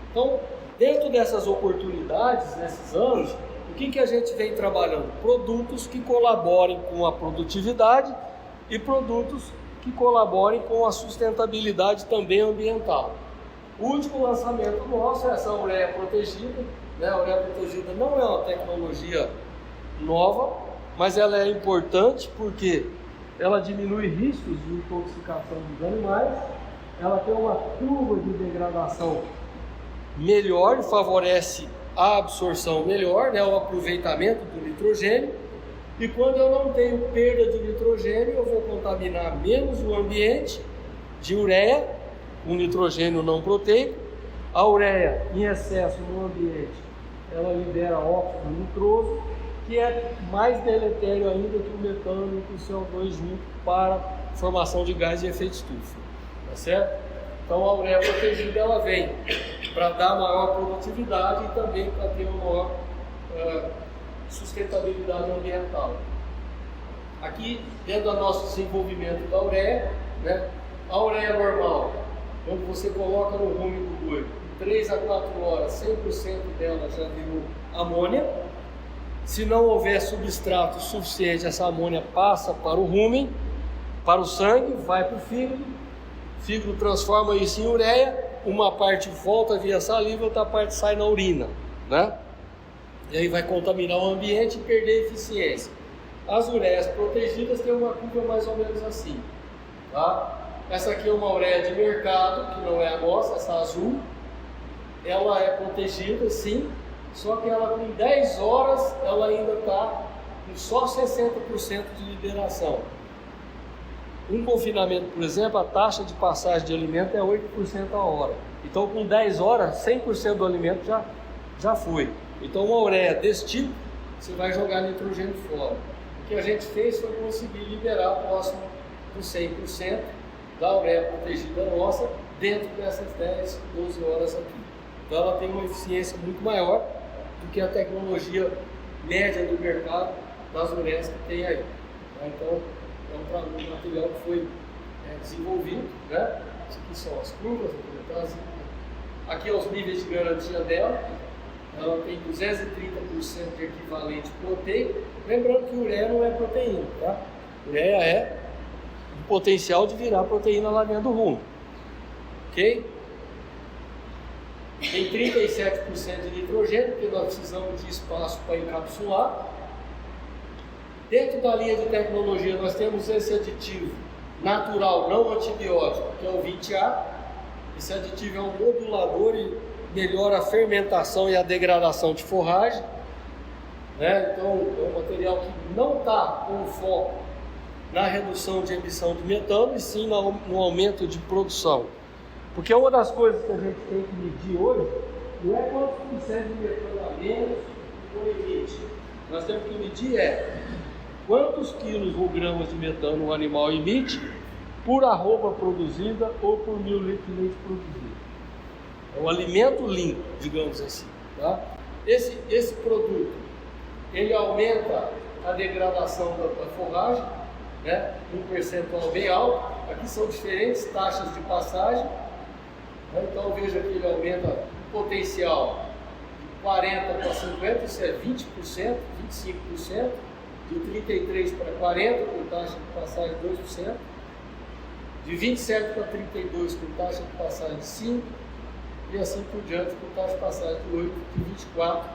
Então, dentro dessas oportunidades, nesses anos, o que a gente vem trabalhando? Produtos que colaborem com a produtividade e produtos que colaborem com a sustentabilidade também ambiental. O último lançamento nosso é essa ureia protegida. Né? A ureia protegida não é uma tecnologia nova, mas ela é importante porque ela diminui riscos de intoxicação dos animais, ela tem uma curva de degradação melhor e favorece a absorção melhor, né, o aproveitamento do nitrogênio. E quando eu não tenho perda de nitrogênio, eu vou contaminar menos o ambiente de ureia, com nitrogênio não proteico. A ureia em excesso no ambiente, ela libera óxido nitroso, que é mais deletério ainda que o metano e que o CO2 junto para formação de gás de efeito estufa, tá certo? Então a ureia protegida ela vem para dar maior produtividade e também para ter uma maior sustentabilidade ambiental. Aqui dentro do nosso desenvolvimento da ureia, né, a ureia normal, quando você coloca no rumen do boi, 3 a 4 horas, 100% dela já virou amônia. Se não houver substrato suficiente, essa amônia passa para o rumen, para o sangue, vai para o fígado transforma isso em ureia, uma parte volta via saliva, outra parte sai na urina, né? E aí vai contaminar o ambiente e perder eficiência. As ureias protegidas têm uma curva mais ou menos assim, tá? Essa aqui é uma ureia de mercado, que não é a nossa, essa azul. Ela é protegida, sim, só que ela com 10 horas, ela ainda está com só 60% de liberação. Um confinamento, por exemplo, a taxa de passagem de alimento é 8% a hora. Então, com 10 horas, 100% do alimento já foi. Então, uma ureia desse tipo, você vai jogar nitrogênio fora. O que a gente fez foi conseguir liberar próximo dos 100% da ureia protegida nossa dentro dessas 10, 12 horas aqui. Então, ela tem uma eficiência muito maior do que a tecnologia média do mercado das ureias que tem aí. Então, é um material que foi desenvolvido, né? Isso aqui são as curvas, aqui é os níveis de garantia dela. Ela tem 230% de equivalente proteico. Lembrando que ureia não é proteína, tá? Ureia é o potencial de virar proteína lá dentro do rumo, ok? Tem 37% de nitrogênio, porque nós precisamos de espaço para encapsular. Dentro da linha de tecnologia nós temos esse aditivo natural, não antibiótico, que é o 20A. Esse aditivo é um modulador e melhora a fermentação e a degradação de forragem, né? Então é um material que não está com foco na redução de emissão de metano, e sim no aumento de produção. Porque uma das coisas que a gente tem que medir hoje não é quanto % de metano a menos ou emite. Nós temos que medir quantos quilos ou gramas de metano o animal emite por arroba produzida ou por 1000 litros de leite produzido. É um alimento limpo, digamos assim, tá? Esse produto, ele aumenta a degradação da forragem, né? Um percentual bem alto. Aqui são diferentes taxas de passagem, né? Então veja que ele aumenta o potencial de 40 para 50, isso é 20%, 25%, de 33 para 40 com taxa de passagem de 2%, de 27 para 32 com taxa de passagem de 5%, e assim por diante com taxa de passagem de 8%, de 24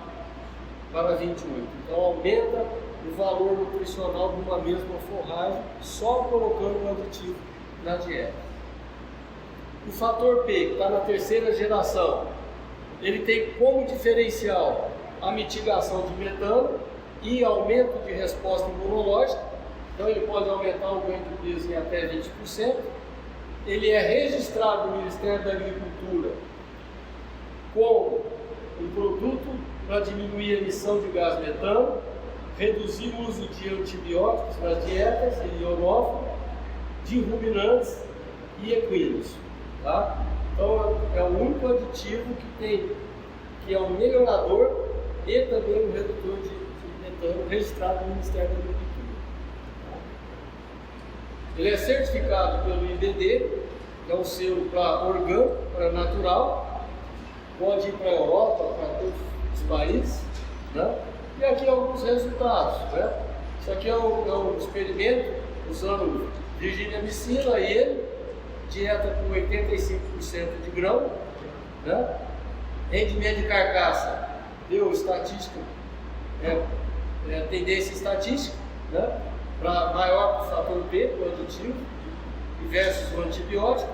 para 28%. Então aumenta o valor nutricional de uma mesma forragem só colocando um aditivo na dieta. O fator P, que está na terceira geração, ele tem como diferencial a mitigação de metano e aumento de resposta imunológica. Então ele pode aumentar o ganho de peso em até 20%. ele é registrado no Ministério da Agricultura como um produto para diminuir a emissão de gás metano, reduzir o uso de antibióticos nas dietas e ionófilo, de ruminantes e equinos. Tá? Então é o único aditivo que é um melhorador e também um redutor de metano registrado no Ministério da Agricultura. Ele é certificado pelo IBD, que é um selo para orgânico, para natural, pode ir para a Europa, para todos os países, né? E aqui alguns resultados, né? Isso aqui é um experimento usando virginiamicina e ele, dieta com 85% de grão, né? Rendimento de carcaça, deu estatística, tendência estatística, né? Para maior fator P, o aditivo, versus o antibiótico,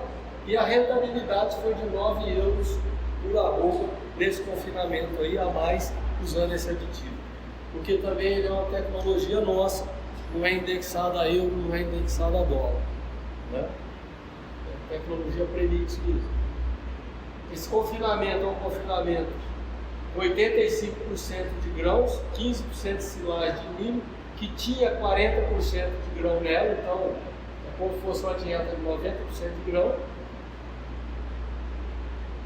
e a rentabilidade foi de 9 euros por arroba nesse confinamento aí a mais usando esse aditivo. Porque também ele é uma tecnologia nossa, não é indexada a euro, não é indexada a dólar, né? É tecnologia Premix mesmo. Esse confinamento é um confinamento 85% de grãos, 15% de silagem de milho, que tinha 40% de grão nela, então é como se fosse uma dieta de 90% de grão.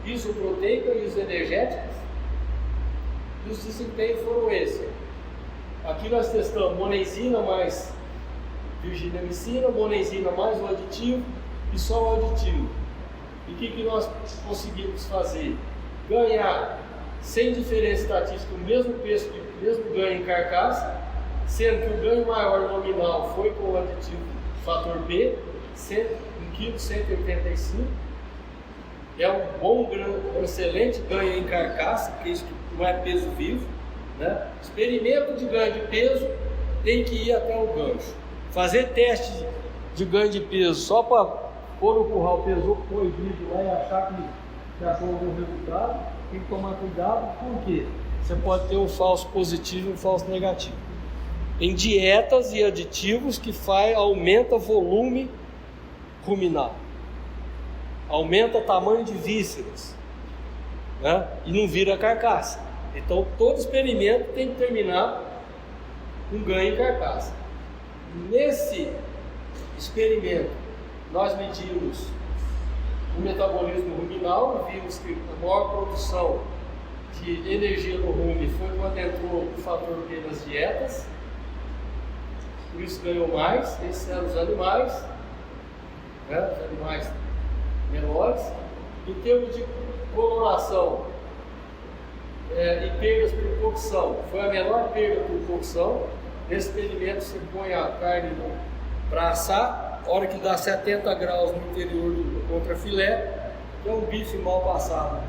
Isoproteica e isoenergéticas. E os desempenhos foram esses. Aqui nós testamos monenzina mais virginiamicina, monenzina mais o aditivo e só o aditivo. E o que nós conseguimos fazer? Ganhar sem diferença estatística o mesmo ganho em carcaça, sendo que o ganho maior nominal foi com o aditivo fator B, 1,185 kg. É um excelente ganho em carcaça, porque isso não é peso vivo, né? Experimento de ganho de peso tem que ir até o gancho. Fazer teste de ganho de peso só para pôr no curral, pesou, põe vídeo lá e achar que achou algum resultado, tem que tomar cuidado, porque você pode ter um falso positivo e um falso negativo. Em dietas e aditivos que aumenta volume ruminal, aumenta o tamanho de vísceras, né? E não vira carcaça. Então todo experimento tem que terminar com ganho em carcaça. Nesse experimento nós medimos o metabolismo ruminal e vimos que a maior produção de energia no rumen foi quando entrou o fator P nas dietas. Por isso ganhou mais. Esses eram os animais, né? Os animais menores. Em termos de coloração e perdas por cocção, foi a menor perda por cocção. Nesse experimento você põe a carne para assar, a hora que dá 70 graus no interior do contrafilé, que é um bife mal passado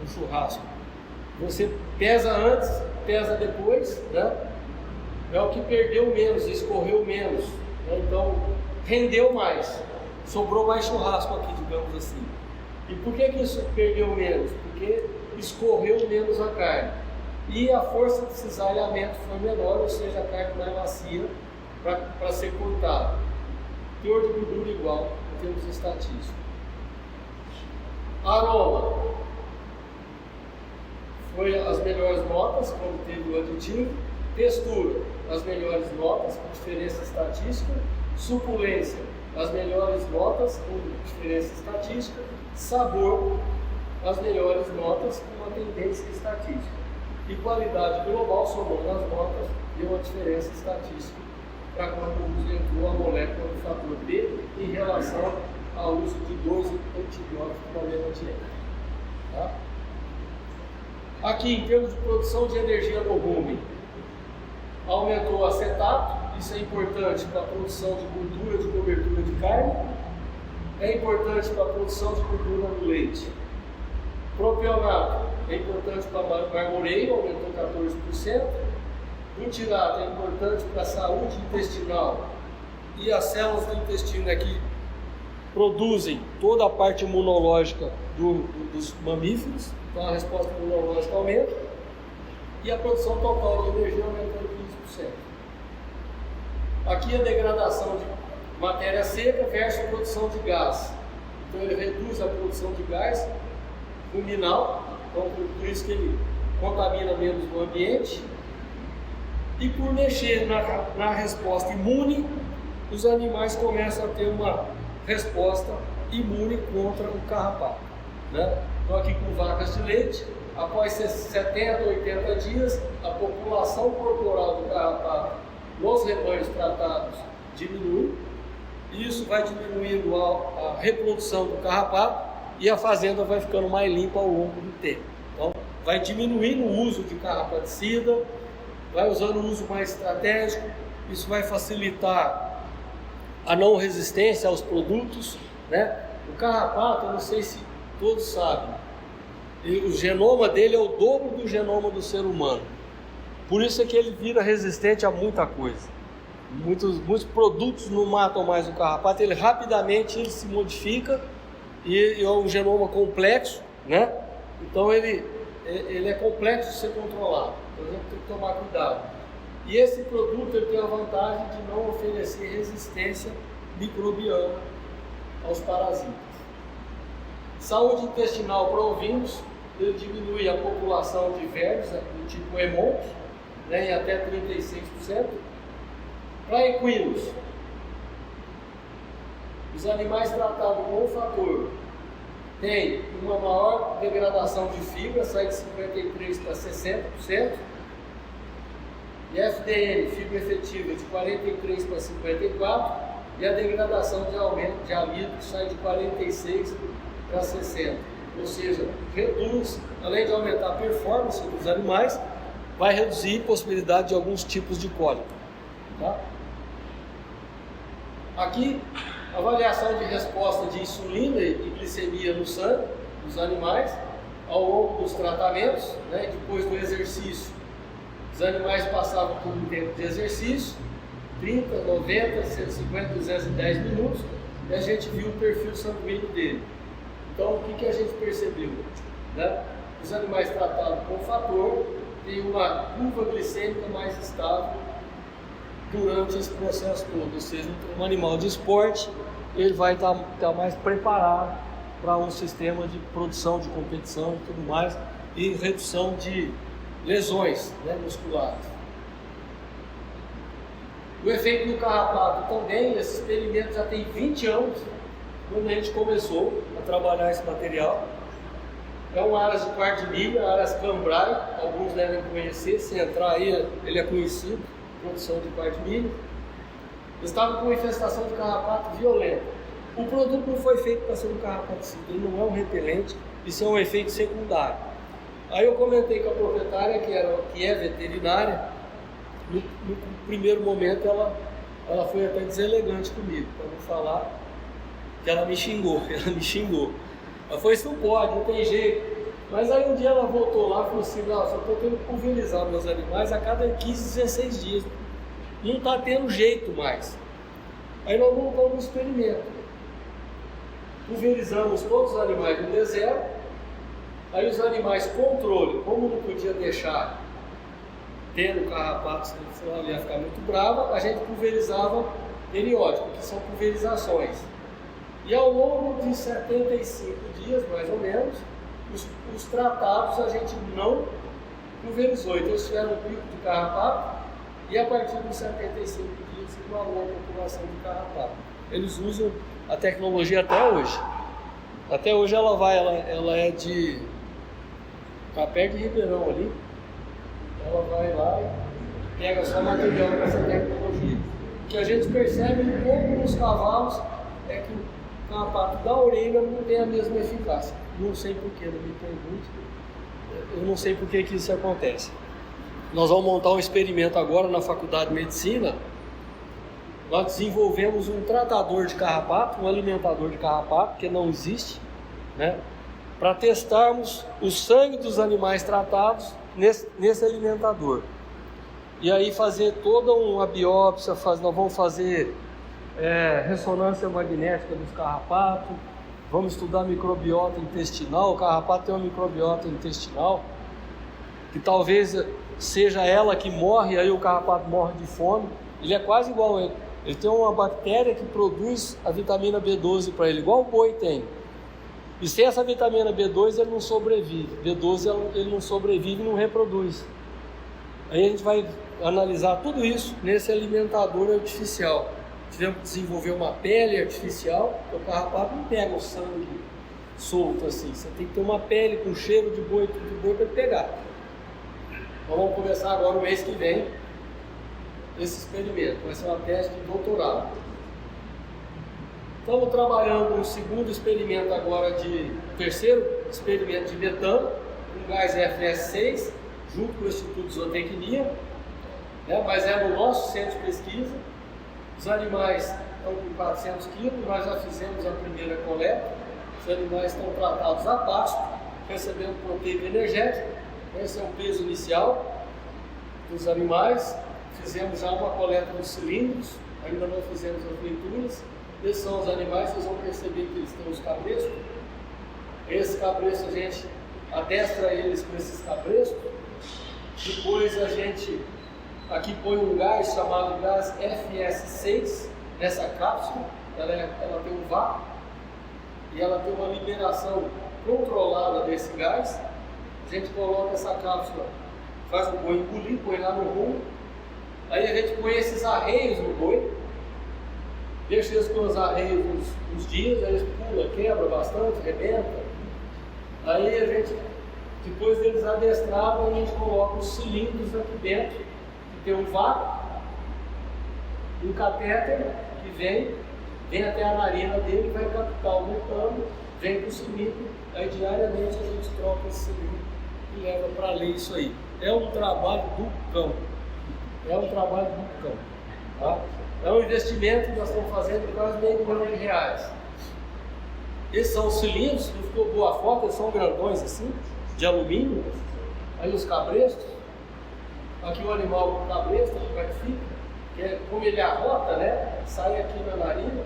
no churrasco. Você pesa antes, pesa depois, né? É o que perdeu menos, escorreu menos, né? Então rendeu mais, sobrou mais churrasco aqui, digamos assim. E por que isso perdeu menos? Porque escorreu menos a carne e a força de cisalhamento foi menor, ou seja, a carne mais macia para ser cortada. Teor de gordura igual em termos estatísticos. Aroma foi as melhores notas quando teve o aditivo. Textura, as melhores notas com diferença estatística. Suculência, as melhores notas com diferença estatística. Sabor, as melhores notas com uma tendência estatística. E qualidade global, somando as notas, deu uma diferença estatística para quando o uso entrou a molécula do fator B em relação ao uso de 2 antibióticos na mesma dieta. Tá? Aqui, em termos de produção de energia no rumen, aumentou o acetato, isso é importante para a produção de gordura de cobertura de carne, é importante para a produção de gordura no leite. Propionato é importante para marmoreio, aumentou 14%. Butirato é importante para a saúde intestinal e as células do intestino aqui produzem toda a parte imunológica dos mamíferos, então a resposta imunológica aumenta e a produção total de energia aumentando 15%. Aqui a degradação de matéria seca versus produção de gás. Então ele reduz a produção de gás ruminal, então por isso que ele contamina menos o ambiente. E por mexer na resposta imune, os animais começam a ter uma resposta imune contra o carrapato, né? Então aqui com vacas de leite, após 70, 80 dias, a população corporal do carrapato nos rebanhos tratados diminui, e isso vai diminuindo a reprodução do carrapato e a fazenda vai ficando mais limpa ao longo do tempo. Então vai diminuindo o uso de carrapaticida, vai usando um uso mais estratégico, isso vai facilitar a não resistência aos produtos, né? O carrapato, eu não sei se todos sabem, o genoma dele é o dobro do genoma do ser humano. Por isso é que ele vira resistente a muita coisa. Muitos produtos não matam mais o carrapato, ele rapidamente se modifica e é um genoma complexo, né? Então ele é complexo de ser controlado, então a gente tem que tomar cuidado. E esse produto ele tem a vantagem de não oferecer resistência microbiana aos parasitas. Saúde intestinal para ovinos, ele diminui a população de vermes do tipo hemont, né, em até 36%. Para equinos, os animais tratados com o fator têm uma maior degradação de fibra, sai de 53% para 60%, e FDN, fibra efetiva, de 43% para 54%, e a degradação de amido sai de 46% para 60%. Ou seja, reduz, além de aumentar a performance dos animais, vai reduzir a possibilidade de alguns tipos de cólica. Tá? Aqui, avaliação de resposta de insulina e glicemia no sangue dos animais ao longo dos tratamentos, né? Depois do exercício. Os animais passavam por um tempo de exercício, 30, 90, 150, 210 minutos, e a gente viu o perfil sanguíneo dele. Então, o que a gente percebeu? Né? Os animais tratados com fator têm uma curva glicêmica mais estável durante esse processo todo. Ou seja, um animal de esporte, ele vai estar mais preparado para um sistema de produção, de competição e tudo mais, e redução de lesões, né, musculares. O efeito do carrapato também, esse experimento já tem 20 anos, quando a gente começou a trabalhar esse material. É um aras de quarto de milha, aras cambrai, alguns devem conhecer, se entrar aí ele é conhecido, produção de quarto de milha. Estava com infestação de carrapato violenta. O produto não foi feito para ser um carrapaticida, ele não é um repelente, isso é um efeito secundário. Aí eu comentei com a proprietária, que é veterinária, no primeiro momento ela foi até deselegante comigo, para não falar que ela me xingou. Ela falou, isso não pode, não tem jeito. Mas aí um dia ela voltou lá e falou assim, não, só estou tendo que pulverizar meus animais a cada 15, 16 dias. Não está tendo jeito mais. Aí nós montamos um experimento. Pulverizamos todos os animais no deserto. Aí os animais controle, como não podia deixar tendo carrapato, senão ela ia ficar muito brava, a gente pulverizava periódico, que são pulverizações. E ao longo de 75 dias, mais ou menos, os tratados a gente não pulverizou. Então eles tiveram um pico de carrapato e a partir dos 75 dias igualou a população de carrapato. Eles usam a tecnologia até hoje. Até hoje ela é de... Está perto de Ribeirão ali. Ela vai lá e pega só material com essa tecnologia. O que a gente percebe um pouco nos cavalos é que o carrapato da orelha não tem a mesma eficácia. Não sei porquê, não me pergunte. Eu não sei por que isso acontece. Nós vamos montar um experimento agora na Faculdade de Medicina. Nós desenvolvemos um tratador de carrapato, um alimentador de carrapato, que não existe, né? Para testarmos o sangue dos animais tratados nesse alimentador. E aí fazer toda uma biópsia, nós vamos fazer ressonância magnética dos carrapatos, vamos estudar microbiota intestinal. O carrapato tem uma microbiota intestinal, que talvez seja ela que morre, aí o carrapato morre de fome. Ele é quase igual Ele tem uma bactéria que produz a vitamina B12 para ele, igual o boi tem. E sem essa vitamina B2 ele não sobrevive. B12 ele não sobrevive e não reproduz. Aí a gente vai analisar tudo isso nesse alimentador artificial. Tivemos que desenvolver uma pele artificial, porque o carrapato não pega o sangue solto assim. Você tem que ter uma pele com cheiro de boi, tudo de boi para ele pegar. Então vamos começar agora no mês que vem esse experimento. Vai ser uma tese de doutorado. Estamos trabalhando no segundo experimento agora terceiro experimento de metano, com gás FS6, junto com o Instituto de Zootecnia, né? Mas é no nosso centro de pesquisa. Os animais estão com 400 quilos, nós já fizemos a primeira coleta. Os animais estão tratados a pasto, recebendo proteína energética. Esse é o peso inicial dos animais. Fizemos já uma coleta dos cilindros, ainda não fizemos as leituras. Esses são os animais, vocês vão perceber que eles têm os cabrestos. Esses cabrestos a gente adestra eles com esses cabrestos. Depois a gente aqui põe um gás chamado gás FS6 nessa cápsula. Ela tem um vácuo e ela tem uma liberação controlada desse gás. A gente coloca essa cápsula, faz o boi engolir, põe lá no rumo. Aí a gente põe esses arreios no boi, deixa eles com os arreios uns dias, aí eles pulam, quebra bastante, rebenta. Aí a gente, depois deles adestravam, a gente coloca os cilindros aqui dentro, que tem um vácuo, um catéter que vem até a narina dele, vai captar o metano, vem para o cilindro, aí diariamente a gente troca esse cilindro e leva para ler isso aí. É um trabalho do cão. Tá? É um investimento que nós estamos fazendo de quase R$500 milhões. Esses são os cilindros, não ficou boa a foto, eles são grandões assim, de alumínio. Aí os cabrestos, aqui o animal com cabresto, como é que fica, que é, como ele arrota, né? Sai aqui na narina,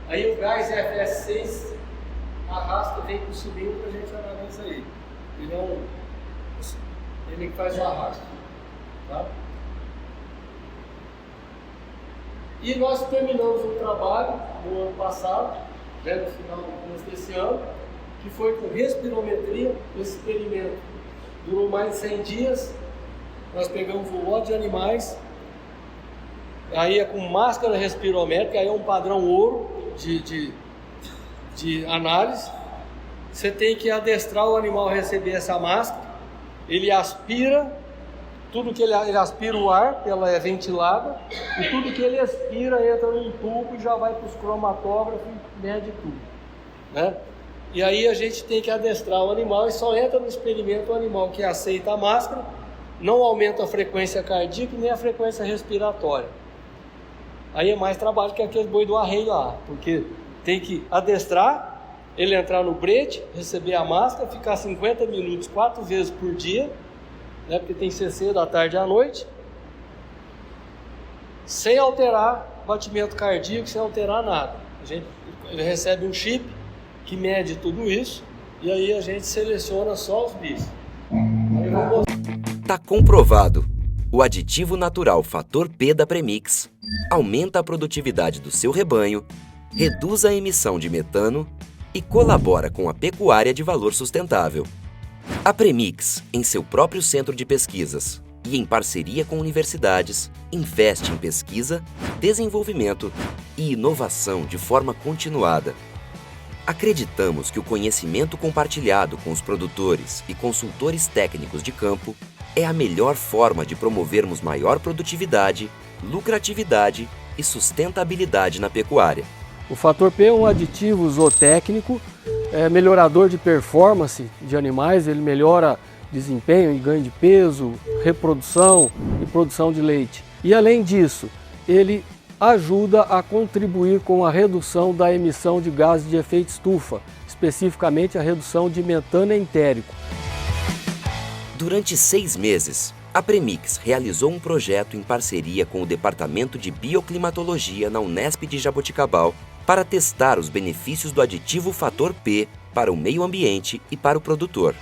aí o gás FS6 arrasta, vem para o cilindro, a gente analisa ele. Ele que faz o arrasto. Tá? E nós terminamos um trabalho no ano passado, né, no final desse ano, que foi com respirometria. Esse experimento durou mais de 100 dias. Nós pegamos um lote de animais, aí é com máscara respirométrica, aí é um padrão ouro de análise. Você tem que adestrar o animal a receber essa máscara. Ele aspira. Tudo que ele aspira o ar, ela é ventilada, e tudo que ele expira entra num tubo e já vai para os cromatógrafos e mede tudo, né? E aí a gente tem que adestrar o animal e só entra no experimento o animal que aceita a máscara, não aumenta a frequência cardíaca nem a frequência respiratória. Aí é mais trabalho que aquele boi do arreio lá, porque tem que adestrar, ele entrar no brete, receber a máscara, ficar 50 minutos 4 vezes por dia, né, porque tem CC da tarde à noite, sem alterar batimento cardíaco, sem alterar nada. Ele recebe um chip que mede tudo isso e aí a gente seleciona só os bichos. Tá comprovado. O aditivo natural Fator P da Premix aumenta a produtividade do seu rebanho, reduz a emissão de metano e colabora com a pecuária de valor sustentável. A Premix, em seu próprio centro de pesquisas e em parceria com universidades, investe em pesquisa, desenvolvimento e inovação de forma continuada. Acreditamos que o conhecimento compartilhado com os produtores e consultores técnicos de campo é a melhor forma de promovermos maior produtividade, lucratividade e sustentabilidade na pecuária. O Fator P é um aditivo zootécnico, melhorador de performance de animais, ele melhora desempenho e ganho de peso, reprodução e produção de leite. E além disso, ele ajuda a contribuir com a redução da emissão de gases de efeito estufa, especificamente a redução de metano entérico. Durante 6 meses, a Premix realizou um projeto em parceria com o Departamento de Bioclimatologia na Unesp de Jaboticabal para testar os benefícios do aditivo Fator P para o meio ambiente e para o produtor.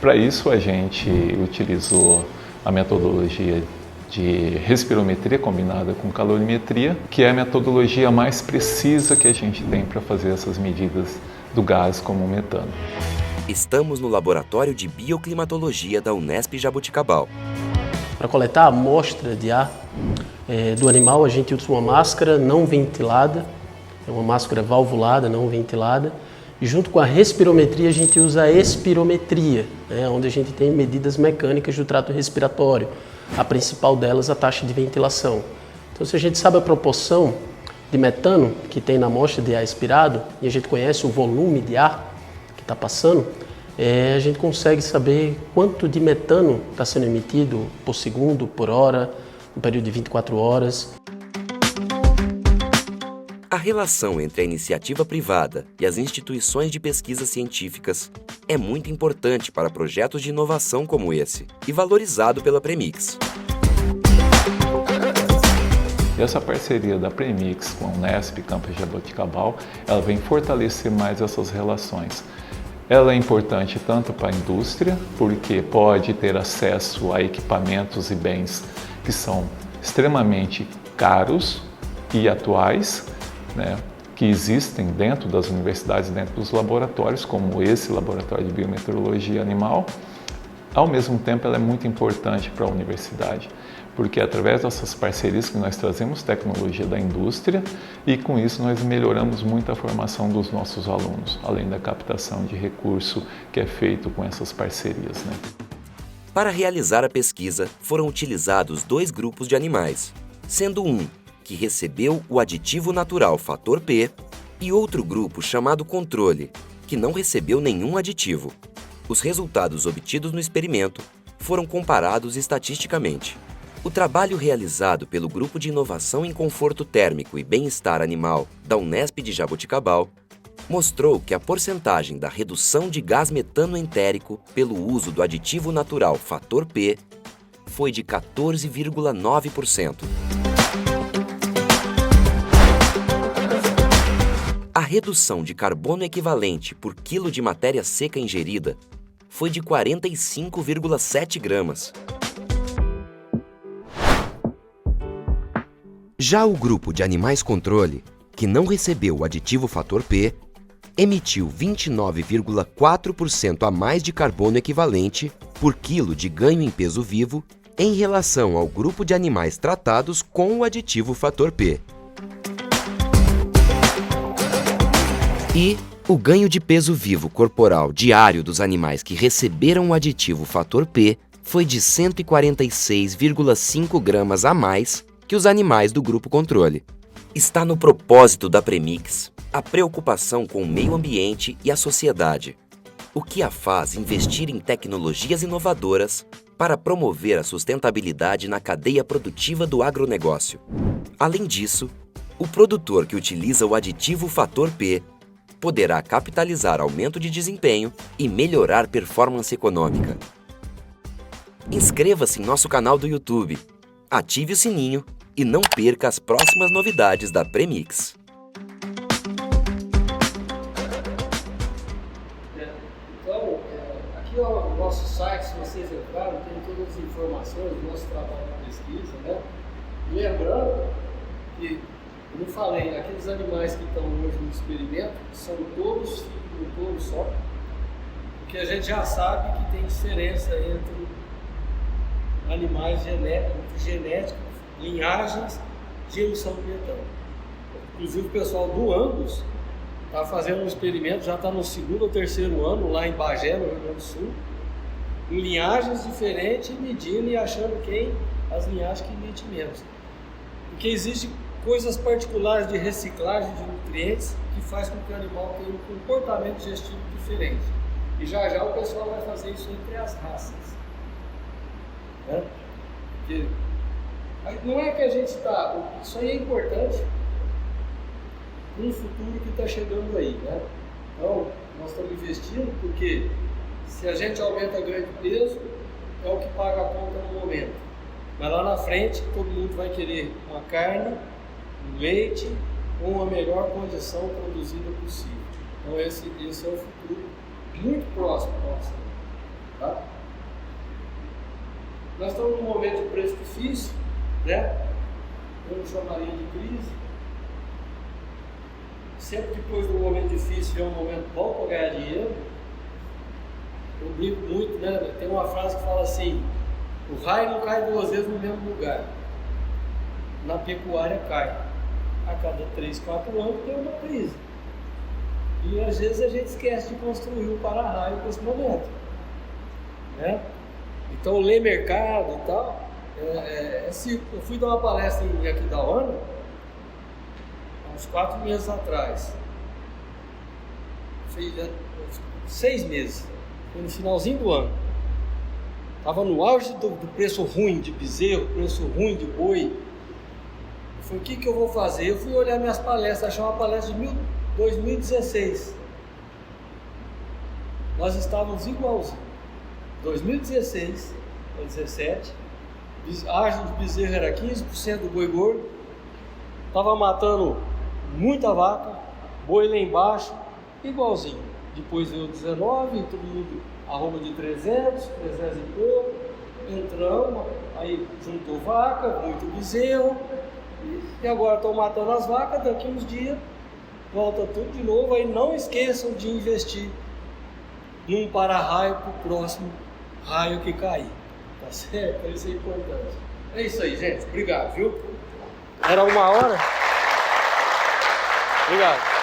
Para isso, a gente utilizou a metodologia de respirometria combinada com calorimetria, que é a metodologia mais precisa que a gente tem para fazer essas medidas do gás como o metano. Estamos no Laboratório de Bioclimatologia da Unesp Jaboticabal. Para coletar a amostra de ar do animal, a gente usa uma máscara não ventilada, é uma máscara valvulada, não ventilada, e junto com a respirometria a gente usa a espirometria, onde a gente tem medidas mecânicas do trato respiratório. A principal delas, a taxa de ventilação. Então, se a gente sabe a proporção de metano que tem na amostra de ar expirado, e a gente conhece o volume de ar que está passando, a gente consegue saber quanto de metano está sendo emitido por segundo, por hora, no período de 24 horas. A relação entre a iniciativa privada e as instituições de pesquisa científicas é muito importante para projetos de inovação como esse e valorizado pela Premix. E essa parceria da Premix com a Unesp Campus Jaboticabal, ela vem fortalecer mais essas relações. Ela é importante tanto para a indústria, porque pode ter acesso a equipamentos e bens que são extremamente caros e atuais, que existem dentro das universidades, dentro dos laboratórios, como esse laboratório de biometeorologia animal. Ao mesmo tempo, ela é muito importante para a universidade, porque é através dessas parcerias que nós trazemos tecnologia da indústria e com isso nós melhoramos muito a formação dos nossos alunos, além da captação de recurso que é feito com essas parcerias. Para realizar a pesquisa, foram utilizados 2 grupos de animais, sendo um que recebeu o aditivo natural fator P e outro grupo chamado controle, que não recebeu nenhum aditivo. Os resultados obtidos no experimento foram comparados estatisticamente. O trabalho realizado pelo Grupo de Inovação em Conforto Térmico e Bem-Estar Animal da Unesp de Jaboticabal mostrou que a porcentagem da redução de gás metano entérico pelo uso do aditivo natural fator P foi de 14,9%. A redução de carbono equivalente por quilo de matéria seca ingerida foi de 45,7 gramas. Já o grupo de animais controle, que não recebeu o aditivo fator P, emitiu 29,4% a mais de carbono equivalente por quilo de ganho em peso vivo em relação ao grupo de animais tratados com o aditivo fator P. E o ganho de peso vivo corporal diário dos animais que receberam o aditivo fator P foi de 146,5 gramas a mais que os animais do grupo controle. Está no propósito da Premix a preocupação com o meio ambiente e a sociedade, o que a faz investir em tecnologias inovadoras para promover a sustentabilidade na cadeia produtiva do agronegócio. Além disso, o produtor que utiliza o aditivo fator P poderá capitalizar aumento de desempenho e melhorar performance econômica. Inscreva-se em nosso canal do YouTube, ative o sininho e não perca as próximas novidades da Premix. Então, aqui é o nosso site, se vocês entrarem, tem todas as informações do nosso trabalho de pesquisa, Lembrando que, como eu falei, aqueles animais que estão hoje no experimento são todos filhos de um touro só, porque a gente já sabe que tem diferença entre animais genéticos, linhagens de emissão de metano. Inclusive o pessoal do Angus está fazendo um experimento, já está no 2º ou 3º ano lá em Bagé, no Rio Grande do Sul, em linhagens diferentes, medindo e achando as linhagens que emitem menos. Porque existem coisas particulares de reciclagem de nutrientes que faz com que o animal tenha um comportamento digestivo diferente. E já o pessoal vai fazer isso entre as raças. Porque não é que a gente está... Isso aí é importante para um futuro que está chegando aí, Então, nós estamos investindo porque se a gente aumenta ganho de peso, é o que paga a conta no momento. Mas lá na frente, todo mundo vai querer uma carne, um leite, com a melhor condição produzida possível. Então esse é o futuro muito próximo nosso. Nós estamos num momento de preço difícil, né? Eu não chamaria de crise. Sempre depois do momento difícil é um momento bom para ganhar dinheiro. Eu brinco muito, né? Tem uma frase que fala assim: o raio não cai duas vezes no mesmo lugar. Na pecuária cai. A cada 3, 4 anos tem uma crise. E às vezes a gente esquece de construir o para-raio nesse momento, né? Então, ler mercado e tal. Eu fui dar uma palestra em Aquidauana há uns 4 meses atrás. Fez 6 meses. Foi no finalzinho do ano. Estava no auge do preço ruim de bezerro, preço ruim de boi. Eu falei, o que eu vou fazer? Eu fui olhar minhas palestras, achei uma palestra de 2016. Nós estávamos igualzinho. 2016 ou 2017, a arte de bezerro era 15% do boi gordo, estava matando muita vaca, boi lá embaixo, igualzinho. Depois veio 19, todo mundo arroba de 300 e pouco, entramos, aí juntou vaca, muito bezerro, e agora estão matando as vacas, daqui uns dias volta tudo de novo. Aí não esqueçam de investir num para-raio para o próximo raio que cair, tá certo? Isso é importante. É isso aí, gente. Obrigado, viu? Era 1 hora? Obrigado.